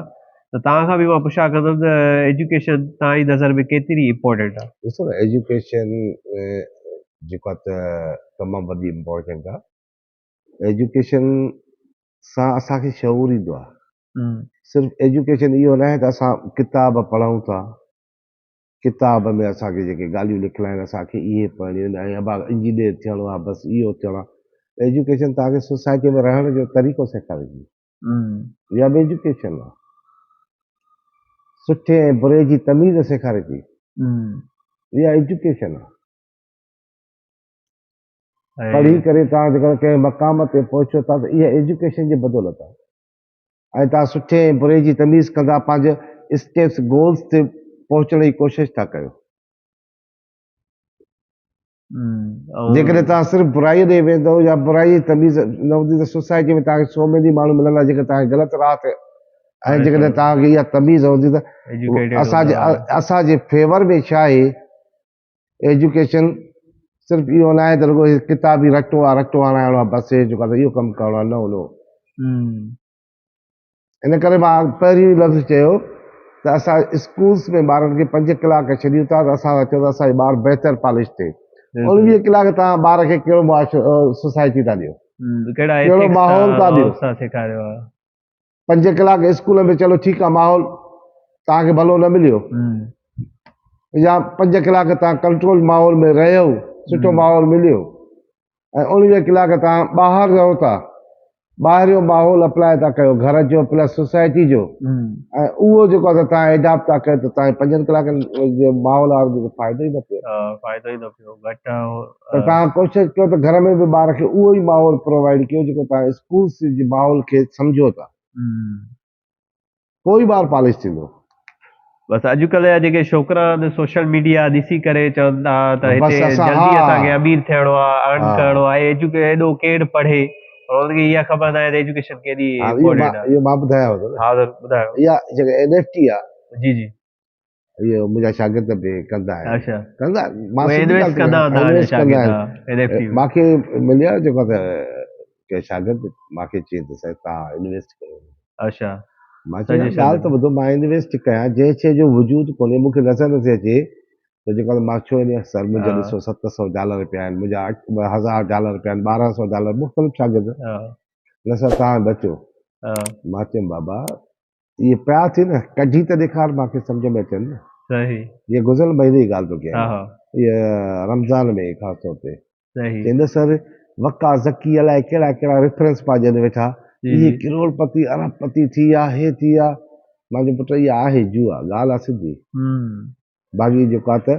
त तव्हां खां बि मां पुछा कंदुमि त एजुकेशन तव्हांजी नज़र में केतिरी इम्पोर्टेंट आहे? ॾिसो न एजुकेशन जेको आहे त तमामु वॾी इम्पोर्टेंट आहे। एजुकेशन सां असांखे शऊर ईंदो आहे। सिर्फ़ु एजुकेशन इहो न आहे त असां किताब पढ़ूं था, किताब में असांखे जेके ॻाल्हियूं लिखियल आहिनि असांखे इहे पढ़णियूं आहिनि ऐं इंजीनियर थियणो आहे बसि इहो थियणो आहे। एजुकेशन तव्हांखे सोसाइटी में रहण जो तरीक़ो सेखारे थी, इहा बि एजुकेशन आहे। सुठे ऐं बुरे जी तमीज़ सेखारे थी, इहा एजुकेशन आहे। पढ़ी करे तव्हां जेकर कंहिं मक़ाम ते पहुचो था त इहा एजुकेशन जी बदौलत आहे ऐं तव्हां सुठे ऐं बुरे जी तमीज़ कंदा पंहिंजे स्टेप्स गोल्स ते पहुचण जी कोशिशि था कयो जेकॾहिं तव्हां सिर्फ़ु बुराईअ ॾे वेंदव या बुराई जी तमीज़ न हूंदी त सोसाइटी में तव्हांखे 100 में माण्हू मिलंदा जेके तव्हांखे ग़लति राह ते ऐं जेकॾहिं तव्हांखे इहा तमीज़ हूंदी त असांजे फेवर में छा आहे एजुकेशन सिर्फ़ु इहो न आहे त रुॻो किताबी रटो हणाइणो आहे बसि जेको आहे इहो कमु करिणो आहे न हुनो इन करे मां पहिरीं लफ़्ज़ चयो त असां स्कूल्स में ॿारनि खे 5 कलाक छॾियूं था त असां चयो त असांजो ॿारु बहितर पॉलिश थिए 19 कलाक तव्हां ॿार खे कहिड़ो सोसाइटी था ॾियो कहिड़ो माहौल था ॾियो 5 कलाक स्कूल में चलो ठीकु आहे माहौल तव्हांखे भलो न मिलियो या 5 कलाक तव्हां कंट्रोल माहौल में रहियो सुठो माहौल मिलियो ऐं 19 कलाक तव्हां ॿाहिरि रहो था ॿाहिरि जो माहौल अप्लाई था कयो घर जो प्लस सोसाइटी जो ऐं उहो जेको आहे तव्हां एडॉप्ट था कयो त तव्हांजे 5 कलाकनि जे माहौल वारो फ़ाइदो ई न पियो त तव्हां कोशिशि कयो त घर में बि ॿार खे उहो ई माहौल प्रोवाइड कयो जेको तव्हां स्कूल जे माहौल खे सम्झो था पोइ ई ॿारु पॉलिश थींदो बस अॼुकल्ह जा जेके छोकिरा सोशल मीडिया ॾिसी करे चवनि था त हिते जल्दी असांखे अमीर थियणो आहे अर्न करिणो आहे एॾो केरु पढ़े हुनखे इहा ख़बर न आहे त एजुकेशन केॾी इम्पोर्टेंट आहे। इहो मां ॿुधायांव थो हा सर ॿुधायो। इहा जेका NFT आहे जी जी इहो मुंहिंजा शागिर्द बि कंदा आहिनि अच्छा कंदा मां इन्वेस्ट कंदा आहिनि मूंखे मिलियो जेको त के शागिर्द मूंखे चई त साईं तव्हां इन्वेस्ट कयो अच्छा मां चयो ॻाल्हि त ॿुधो मां इन्वेस्ट कयां जंहिं शइ जो वजूद कोन्हे मूंखे नज़र नथी अचे त जेको मां छो इन सर मुंहिंजा ॾिसो $700 पिया आहिनि मुंहिंजा $1000 पिया आहिनि $1200 मुख़्तलिफ़ शागिर्द न सर तव्हां बचो मां चयुमि बाबा इहे पिया थी न कढी त ॾेखार मूंखे सम्झ में अचनि न सही ये गुज़िरियल महीने जी ॻाल्हि थो कयां इहे रमज़ान में ख़ासि तौर ते चवंदा सर वका ज़की अलाए कहिड़ा कहिड़ा रेफरेंस पा ॾियनि वेठा इहे करोड़पति अरबपति थी विया हे थी विया मां चयो पुट इहा आहे जुआ ॻाल्हि आहे सिधी बाक़ी जेको आहे त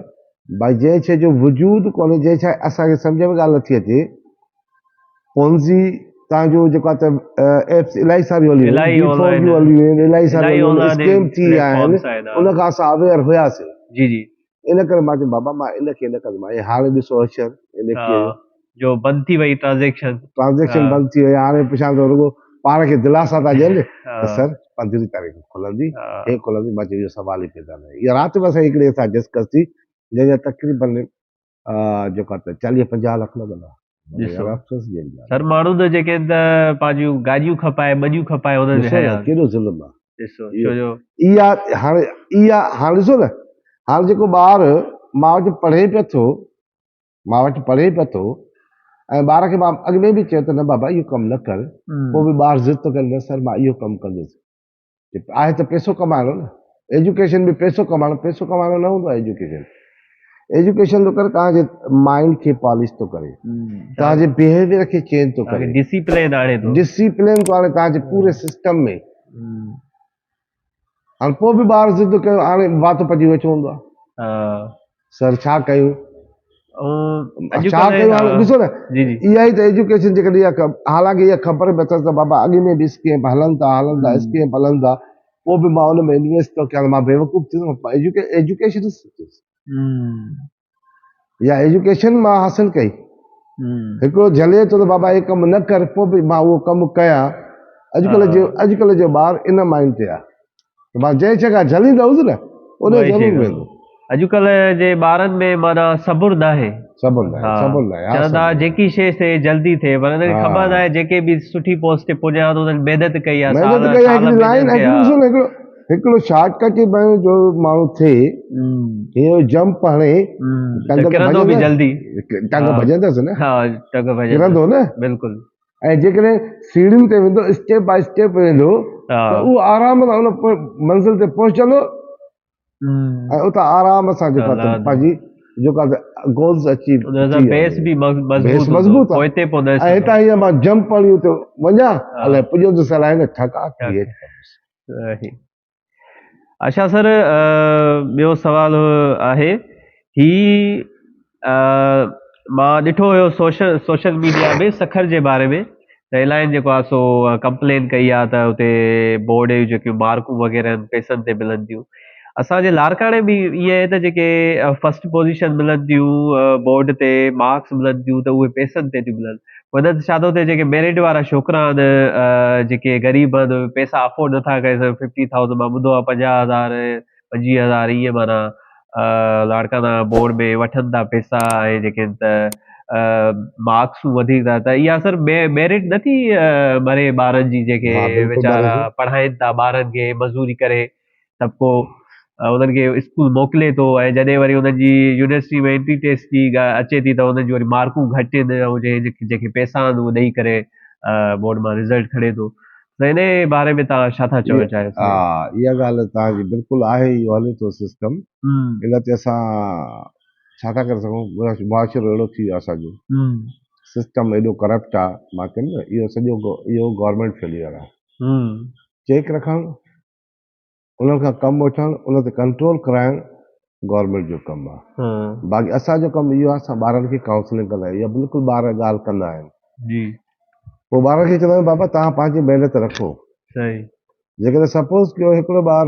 भई जंहिं शइ जो वजूद कोन्हे जंहिं शइ असांखे सम्झ में ॻाल्हि नथी अचे पोन्ज़ी तव्हांजो जेको आहे त एप्स इलाही सारियूं हलियूं आहिनि इलाही सारियूं स्केम थी विया आहिनि उन खां असां अवेयर हुयासीं जी जी इन करे मां चयो बाबा मां इनखे न कंदोमांइ हाणे ॾिसो अक्षर जो बंदि थी वई ट्रांज़ेक्शन बंदि थी वई हाणे पुछां थो रुॻो पाण खे दिलासा था ॾियनि त सर 15 तारीख़ खुलंदी हे खुलंदी मां चयो इहो सवाल ई पैदा न इहा राति बि असां हिकिड़े सां डिस्कस थी जंहिंजा तक़रीबन जेको आहे त 40-50 लख लॻंदा सर माण्हू त जेके त पंहिंजूं गाॾियूं खपाए ॿॾियूं खपाए हुननि केॾो ज़ुल्म आहे इहा हाणे ॾिसो न हाणे जेको ॿार मां वटि पढ़े पियो थो ऐं ॿार खे मां अॻु में बि चयो त न बाबा इहो कमु न कर पोइ बि ॿारु ज़िद थो करे न सर मां इहो कमु कंदुसि आहे त पैसो कमाइणो न एजुकेशन बि पैसो कमाइणो न हूंदो आहे एजुकेशन थो करे तव्हांजे माइंड खे पॉलिश थो करे तव्हांजे बिहेवियर खे चेंज थो करे डिसिप्लिन थो आणे तव्हांजे पूरे सिस्टम में हाणे पोइ बि ॿार ज़िद कयो हाणे वात पची वेठो हूंदो आहे सर छा कयूं ॾिसो न इहा ई त एजुकेशन जेकॾहिं हालांकि इहा ख़बर बि अथसि त बाबा अॻु में बि स्कीम हलनि था स्कीम हलनि था पोइ बि मां हुन में इन्वेस्ट थो कयां मां बेवकूफ़ थींदुमि एजुकेशन या एजुकेशन मां हासिल कई हिकिड़ो झले थो त बाबा हे कमु न कर पोइ बि मां उहो कमु कयां अॼुकल्ह जो ॿार इन माइंड ते आहे मां जंहिं जॻह झलींदुसि न उन ज़रूरु वेंदो अॼुकल्ह जे ॿारनि में माना सबुर न आहे चवंदा जेकी शइ थिए जल्दी थिए पर हुनखे ख़बर न आहे जेके बि सुठी पोस्ट ते पुॼा त हुननि महिनत कई आहे हिकिड़ो शॉर्टकट जो माण्हू थिए जंप हणे टंग भॼंदसि न किरंदो न बिल्कुलु ऐं जेकॾहिं सीढ़ियुनि ते वेंदो स्टेप बाय स्टेप वेंदो त उहो आराम सां हुन मंज़िल ते पहुचंदो ऐं उतां आराम सां जेको आहे पंहिंजी जेको आहे गोल्स अचीव मज़बूत आहे ऐं हितां हीअं मां जंप हणी हुते वञा अलाए पुॼंदुसि अलाए न ठका अच्छा सर ॿियो सवाल आहे ही मां ॾिठो हुयो सोशल मीडिया में सखर जे बारे में, त इलाही जेको आहे सो कंप्लेन कई आहे त हुते बोर्ड जूं जेकियूं मार्कूं वग़ैरह आहिनि पैसनि ते मिलनि थियूं। असांजे लारकाणे बि ईअं आहे त जेके फर्स्ट पोज़ीशन मिलनि थियूं बोर्ड ते मार्क्स मिलनि थियूं त उहे पैसनि ते थियूं मिलनि। हुननि छा थो थिए, जेके मेरिट वारा छोकिरा आहिनि जेके ग़रीब आहिनि, पैसा अफोर्ड नथा करे सघनि, 50,000 मां ॿुधो आहे 50,000 25,000 ईअं माना लाड़काना बोर्ड में वठनि था पैसा, ऐं जेके आहिनि त मार्क्सूं वधीक था, त इहा असर मेरिट नथी मरे ॿारनि जी, जेके हा बिल्कुलु वीचारा बराबरि। पढ़ाइनि था ॿारनि खे मज़ूरी करे सभु को उन्हनि खे स्कूल मोकिले थो, ऐं जॾहिं वरी उन्हनि जी यूनिवर्सिटी में एंट्री टेस्ट जी अचे थी त उन्हनि जी वरी मार्कूं घटि आहिनि, ऐं जेके पैसा आहिनि उहे ॾेई करे बोर्ड मां रिज़ल्ट खणे थो। त इन बारे में तव्हां छा था चवणु चाहियो हा, साईं? इहा ॻाल्हि तव्हांजी बिल्कुलु आहे, इहो हले थो सिस्टम। हम्म इन ते असां छा था करे सघूं, मुआशिरो अहिड़ो थी वियो आहे असांजो, हम्म सिस्टम एॾो करप्ट आहे। मां चयुमि न, इहो सॼो इहो गवर्नमेंट फेलियर आहे। हम्म चेक रखणु, उन्हनि खां कमु वठणु, उन ते कंट्रोल कराइणु गवर्नमेंट जो कमु आहे। हाँ बाक़ी असांजो कमु इहो आहे, असां ॿारनि खे काउंसलिंग कंदा आहियूं, इहा बिल्कुलु ॿार ॻाल्हि कंदा आहिनि। जी पोइ ॿार खे चवंदा आहियूं बाबा तव्हां पंहिंजी महिनत रखो। सही। जेकॾहिं सपोज़ कयो हिकिड़ो ॿार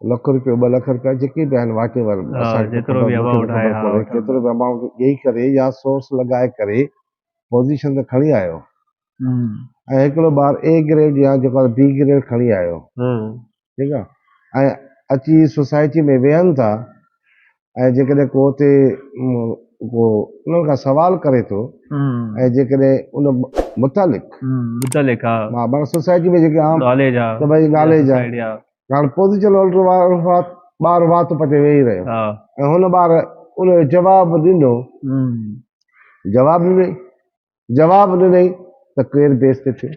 ₹1,00,000 ₹2,00,000 जेके बि आहिनि वाटेवर, हाँ असांखे जेतिरो बि मूंखे अमाउंट त आहे ख़बर हाँ कोन्हे वठंदो। केतिरो बि अमाउंट ॾेई करे या सोर्स लॻाए करे पोज़ीशन ते खणी आयो, हम्म ऐं हिकिड़ो ॿार A ग्रेड या जेको आहे B ग्रेड खणी आयो, हम्म ठीकु आहे, ऐं अची सोसाइटी में वेहनि था, ऐं जेकॾहिं को हुते को उन्हनि खां सवाल करे थो, ऐं जेकॾहिं उन मुतालिक़ मुतलिक हाँ मां सोसाइटी में जेके आम नॉलेज हाँ त भई या नॉलेज आहे, सोसाइटी हाँ हाणे पोज़ीशन होल्डर वारो ॿार वात पटे वेही रहियो, हाँ ऐं हुन ॿार उन जो जवाबु ॾिनो, जवाबु ॾिनई त केरु बेस ते थिए।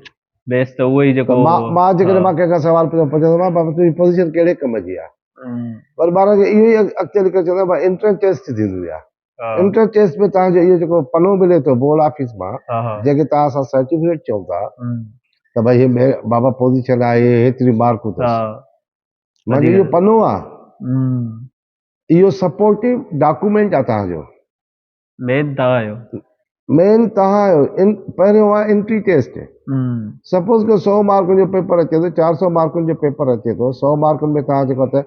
बेस त उहो ई त जेको मां जेकॾहिं हाँ मां कंहिंखां सवाल पुछंदो मां बाबा तुंहिंजी पोज़ीशन कहिड़े कम जी आहे, पर ॿार खे इहो ई अॻिते लिखी चवंदा भाई इंट्रेंस टेस्ट थींदी आहे। हाँ इंट्रेंस टेस्ट में तव्हांजो इहो जेको पनो मिले थो बोर्ड ऑफिस मां, हाँ हाँ जंहिंखे तव्हां असां सर्टिफिकेट चऊं था त भई हे बाबा पोज़ीशन आहे, हेतिरी मार्कूं अथसि, हाँ मां वधीक इहो पनो आहे, इहो सपोर्टिव डॉक्यूमेंट आहे तव्हांजो। मेन तव्हां आहियो। मेन तव्हां आहियो। पहिरियों आहे एंट्री टेस्ट। सपोज़ को 100 मार्कुनि जो पेपर अचे थो, 400 मार्कुनि जो पेपर अचे थो, 100 मार्कुनि में तव्हां जेको त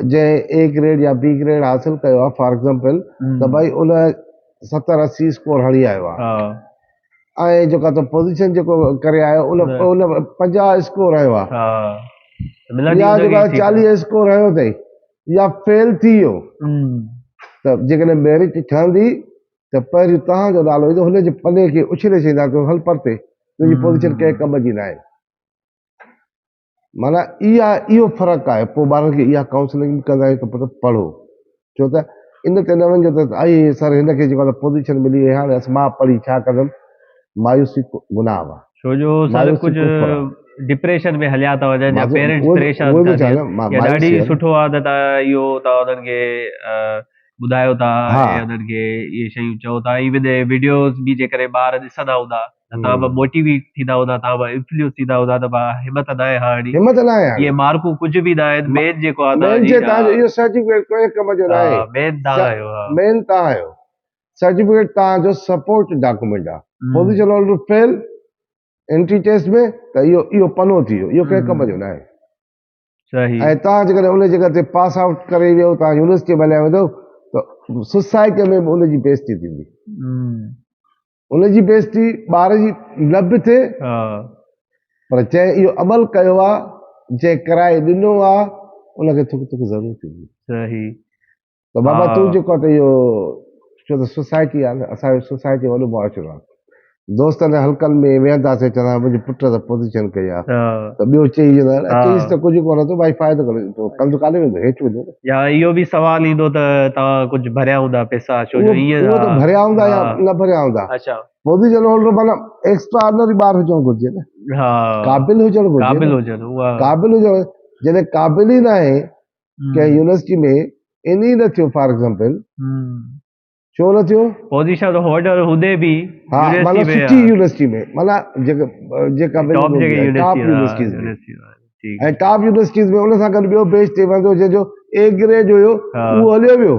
जंहिं A ग्रेड या B ग्रेड हासिल कयो आहे फॉर एग्ज़ाम्पल, त भई उन 70-80 स्कोर हणी आयो आहे, हाँ ऐं जेको त पोज़ीशन जेको करे आयो उन 50 स्कोर आयो आहे, हाँ मिलंदी या जेको उनखे आहे ठीक आहे। 40 स्कोर आयो अथई, या फेल थी वियो, त जेकॾहिं मेरिट ठहंदी त पहिरियों तव्हांजो नालो ईंदो, हुनजे पने खे उछले छॾींदा कयो, हल परते, तुंहिंजी पोज़ीशन कंहिं कम जी न आहे। माना इहो फ़र्क़ु आहे। पोइ ॿारनि खे इहा काउंसलिंग कंदा आहियूं त पुटु पढ़ो, छो त इन ते न वञो त आई सर हिनखे जेको आहे पोज़ीशन मिली वई, हाणे मां पढ़ी छा कंदुमि, मायूसी गुनाह आहे, छो जो सर मायूसी कुफर आहे। कुझु डिप्रेशन में हलिया था वञनि, या पेरेंट्स उहे परेशान बि था चवां थियनि, न, या मायूसी ॾाढी आहे न। सुठो आहे त तव्हां इहो तव्हां उन्हनि खे ॿुधायो था, हा ऐं उन्हनि खे इहे शयूं चओ था। इवन वीडियोस बि जेकॾहिं ॿार ॾिसंदा हूंदा त तव्हां बि मोटिवेट थींदा हूंदा, तव्हां बि इंफ्लुएंस थींदा हूंदा त हिमत न आहे हाणे, हिमत न आहे इहे हाणे। मार्कूं कुझु बि न आहिनि, मेन जेको आहे मेन तव्हांजी जे तव्हांजो इहो सर्टिफिकेट कोई कम जो न आहे, मेन तव्हां आहियो। हा मेन तव्हां आहियो। सर्टिफिकेट तव्हांजो सपोर्ट डॉक्यूमेंट आहे। Position holder fail entry test में त इहो पनो थी वियो, इहो कंहिं कम जो न आहे। सही। ऐं तव्हां जेकॾहिं उन जॻह ते पास आउट करे वियो, तव्हां यूनिवर्सिटी में हलिया वेंदो त सोसाइटी में बि उनजी बेइज़ती थींदी, उनजी बेइज़ती ॿार जी न बि थिए, पर जंहिं इहो अमल कयो आहे, जंहिं कराए ॾिनो आहे, उनखे थुक थुक ज़रूरु थींदी। सही। त बाबा तूं जेको आहे त इहो, छो त सोसाइटी आहे न, असांजो सोसाइटी वॾो मुआशिरो आहे। दोस्तनि हल्कनि में वेहंदासीं, चवंदा मुंहिंजे पुट त पोज़ीशन कई आहे, त ॿियो चई चईसि त कुझु कोन थो भाई, फ़ाइदो करे कंधु काॾे वेंदो, हेठि वेंदो। या इहो बि सवाल ईंदो त तव्हां कुझु भरिया हूंदा पैसा, छो जो ईअं उहो त भरिया हूंदा या न भरिया हूंदा, अच्छा पोज़ीशन होल्डर माना एक्स्ट्रा ऑर्डिनरी ॿार हुजणु घुरिजे न, क़ाबिल हुजणु घुरिजे, क़ाबिल हुजनि उहा क़ाबिल हुजणु। जॾहिं क़ाबिल ई न आहे कंहिं यूनिवर्सिटी में, इन ई न थियो फॉर एग्ज़ाम्पल, छो न थियो? पोज़ीशन होल्डर हूंदे बि हा, माना सुठी यूनिवर्सिटी में, माना जेका टॉप जगह टॉप यूनिवर्सिटीज़ में, ऐं टॉप यूनिवर्सिटीज़ में उन सां गॾु ॿियो बेच ते वेंदो, जंहिंजो A ग्रेड हुयो उहो हलियो वियो,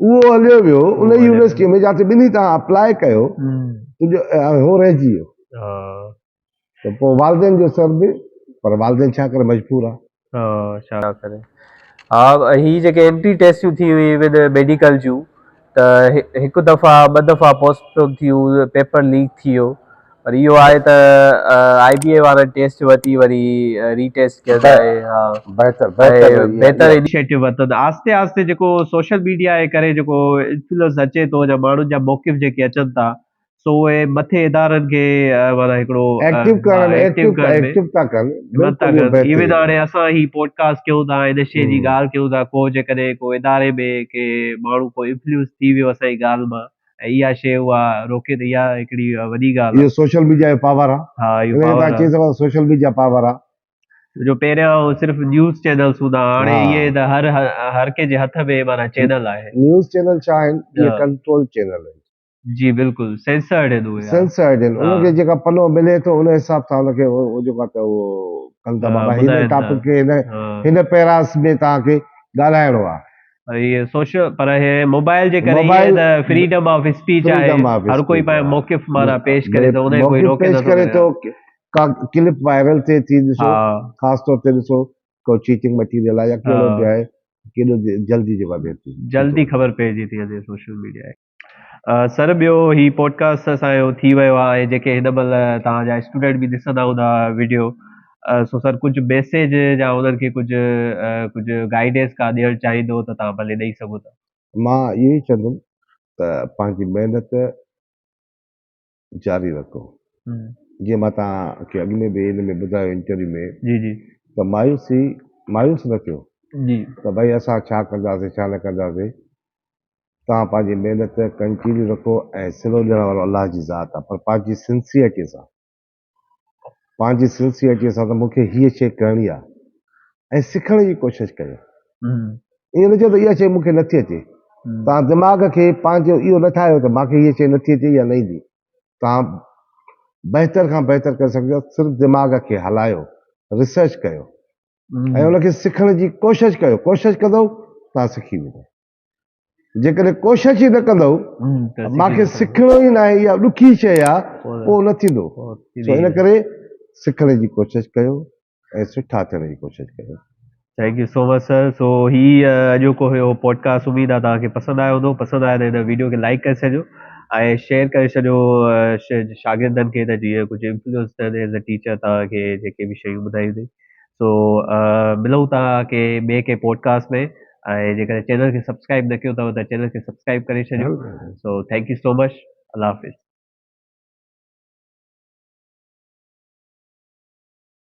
उहो हलियो वियो उन हलियो यूनिवर्सिटी में जिते ॿिन्ही तव्हां अप्लाई कयो तुंहिंजो हो रहिजी वियो हाँ त पोइ वालदेन जो सर बि पर वालदेन छा करे मजबूर आहे हाँ छा करे हा ही जेके एंट्री टेस्टियूं थी हुई विद मेडिकल जूं त हिकु दफ़ा ॿ दफ़ा पोस्टपोन थियूं पेपर लीक थी वियो पर इहो आहे त IBA वारनि टेस्ट वरिती वरी रीटेस्ट कयल आहे हा बहितर बेहतर इनिशिएटिव वरितो आस्ते आस्ते जेको सोशल मीडिया जे करे जेको इन्फ्लुएंस अचे थो या माण्हुनि जा मौक़िफ़ जेके अचनि था सो उहे मथे इदारनि खे माना हिकिड़ो एक्टिव करण में एक्टिव करण में एक्टिव था कनि मत था बिल्कुलु इहो कनि इवन बहितरीनु हाणे असां ही पॉडकास्ट कयूं था इन शइ जी हम्म। ॻाल्हि कयूं था को जेकॾहिं को इदारे में के माण्हू को इन्फ्लुएंस थी वियो असांजी ॻाल्हि मां ऐं इहा शइ उहा रोके त इहा हिकिड़ी वॾी ॻाल्हि इहो सोशल मीडिया जो पावर आहे आहे हा इहो इन खे पावर तव्हां चई आहे सघो सोशल मीडिया पावर आहे जो पहिरियां सिर्फ़ु न्यूज़ चैनल्स हूंदा हाणे हा इहे त हर कंहिंजे हथ में माना चैनल आहे न्यूज़ चैनल छा आहिनि इहे हा, कंट्रोल चैनल आहिनि जी बिल्कुलु सेंसर्ड आहिनि उहे हा सेंसर्ड आहिनि हा उनखे जेका पनो मिले थो उन हिसाब सां उनखे उहो जेको आहे त उहो कनि था बाबा हिन ॿुधाइनि था टॉपिक खे हा हिन पैरास में तव्हांखे ॻाल्हाइणो आहे पर इहे सोशल पर हे मोबाइल जे करे इहे मोबाइल त फ्रीडम ऑफ स्पीच आहे फ्रीडम ऑफ हर कोई स्पीच पंहिंजो मौक़िफ़ माना पेश करे थो उनखे कोई मौक़िफ़ रोके पेश नथो करे करे थो का क्लिप वायरल थिए थी ॾिसो हा ख़ासि तौर ते ॾिसो को चीटिंग मटीरियल आहे या हा कहिड़ो बि आहे केॾो जल्दी जेको आहे जल्दी ख़बर पइजी थी वञे सोशल मीडिया सर ॿियो ही पॉडकास्ट असांजो थी वियो आहे ऐं जेके हिन महिल तव्हांजा स्टूडेंट बि ॾिसंदा हूंदा वीडियो सो सर कुझु मैसेज या उन्हनि खे कुझु गाइडेंस का ॾियणु चाहींदो त तव्हां भले ॾेई सघो था मां इहो ई चवंदुमि त पंहिंजी महिनत जारी रखो जीअं मां तव्हांखे अॻु में बि हिन में ॿुधायो इंटरव्यू में जी जी त मायूस न थियो जी त भई असां छा कंदासीं छा न कंदासीं तव्हां पंहिंजी महिनत कंटिन्यू रखो ऐं सिलो ॾियण वारो अलाह जी ज़ात आहे पर पंहिंजी सिंसियरिटीअ सां त मूंखे हीअ शइ करणी आहे ऐं सिखण जी कोशिशि कयो ईअं न चयो त इहा शइ मूंखे नथी अचे तव्हां दिमाग़ खे पंहिंजो इहो न ठाहियो त मूंखे हीअ शइ नथी अचे या न ईंदी तव्हां बहितर खां बहितर करे सघंदो सिर्फ़ु दिमाग़ खे हलायो रिसर्च कयो ऐं उनखे सिखण जी कोशिशि कयो कोशिशि कंदव तव्हां सिखी वेंदव जेकॾहिं कोशिशि ई न कंदव मूंखे सिखणो ई न आहे इहा ॾुखी शइ आहे पोइ न थींदो सो इन करे सिखण जी कोशिशि कयो ऐं सुठा थियण जी कोशिशि कयो thank you so much sir so ही अॼोको हुयो पॉडकास्ट उमेद आहे तव्हांखे पसंदि आयो हूंदो पसंदि आयो त हिन वीडियो खे लाइक करे छॾियो ऐं शेयर करे छॾियो शागिर्दनि खे त जीअं कुझु इंफ्लुएंस थियनि एज़ अ टीचर तव्हांखे जेके बि शयूं ॿुधायूं अथई सो मिलूं तव्हांखे ॿिए के पॉडकास्ट में ऐं जेकॾहिं चैनल खे सब्सक्राइब न कयो अथव त चैनल खे सब्सक्राइब करे छॾियो सो थैंक यू सो मच अल्लाह हाफ़िज़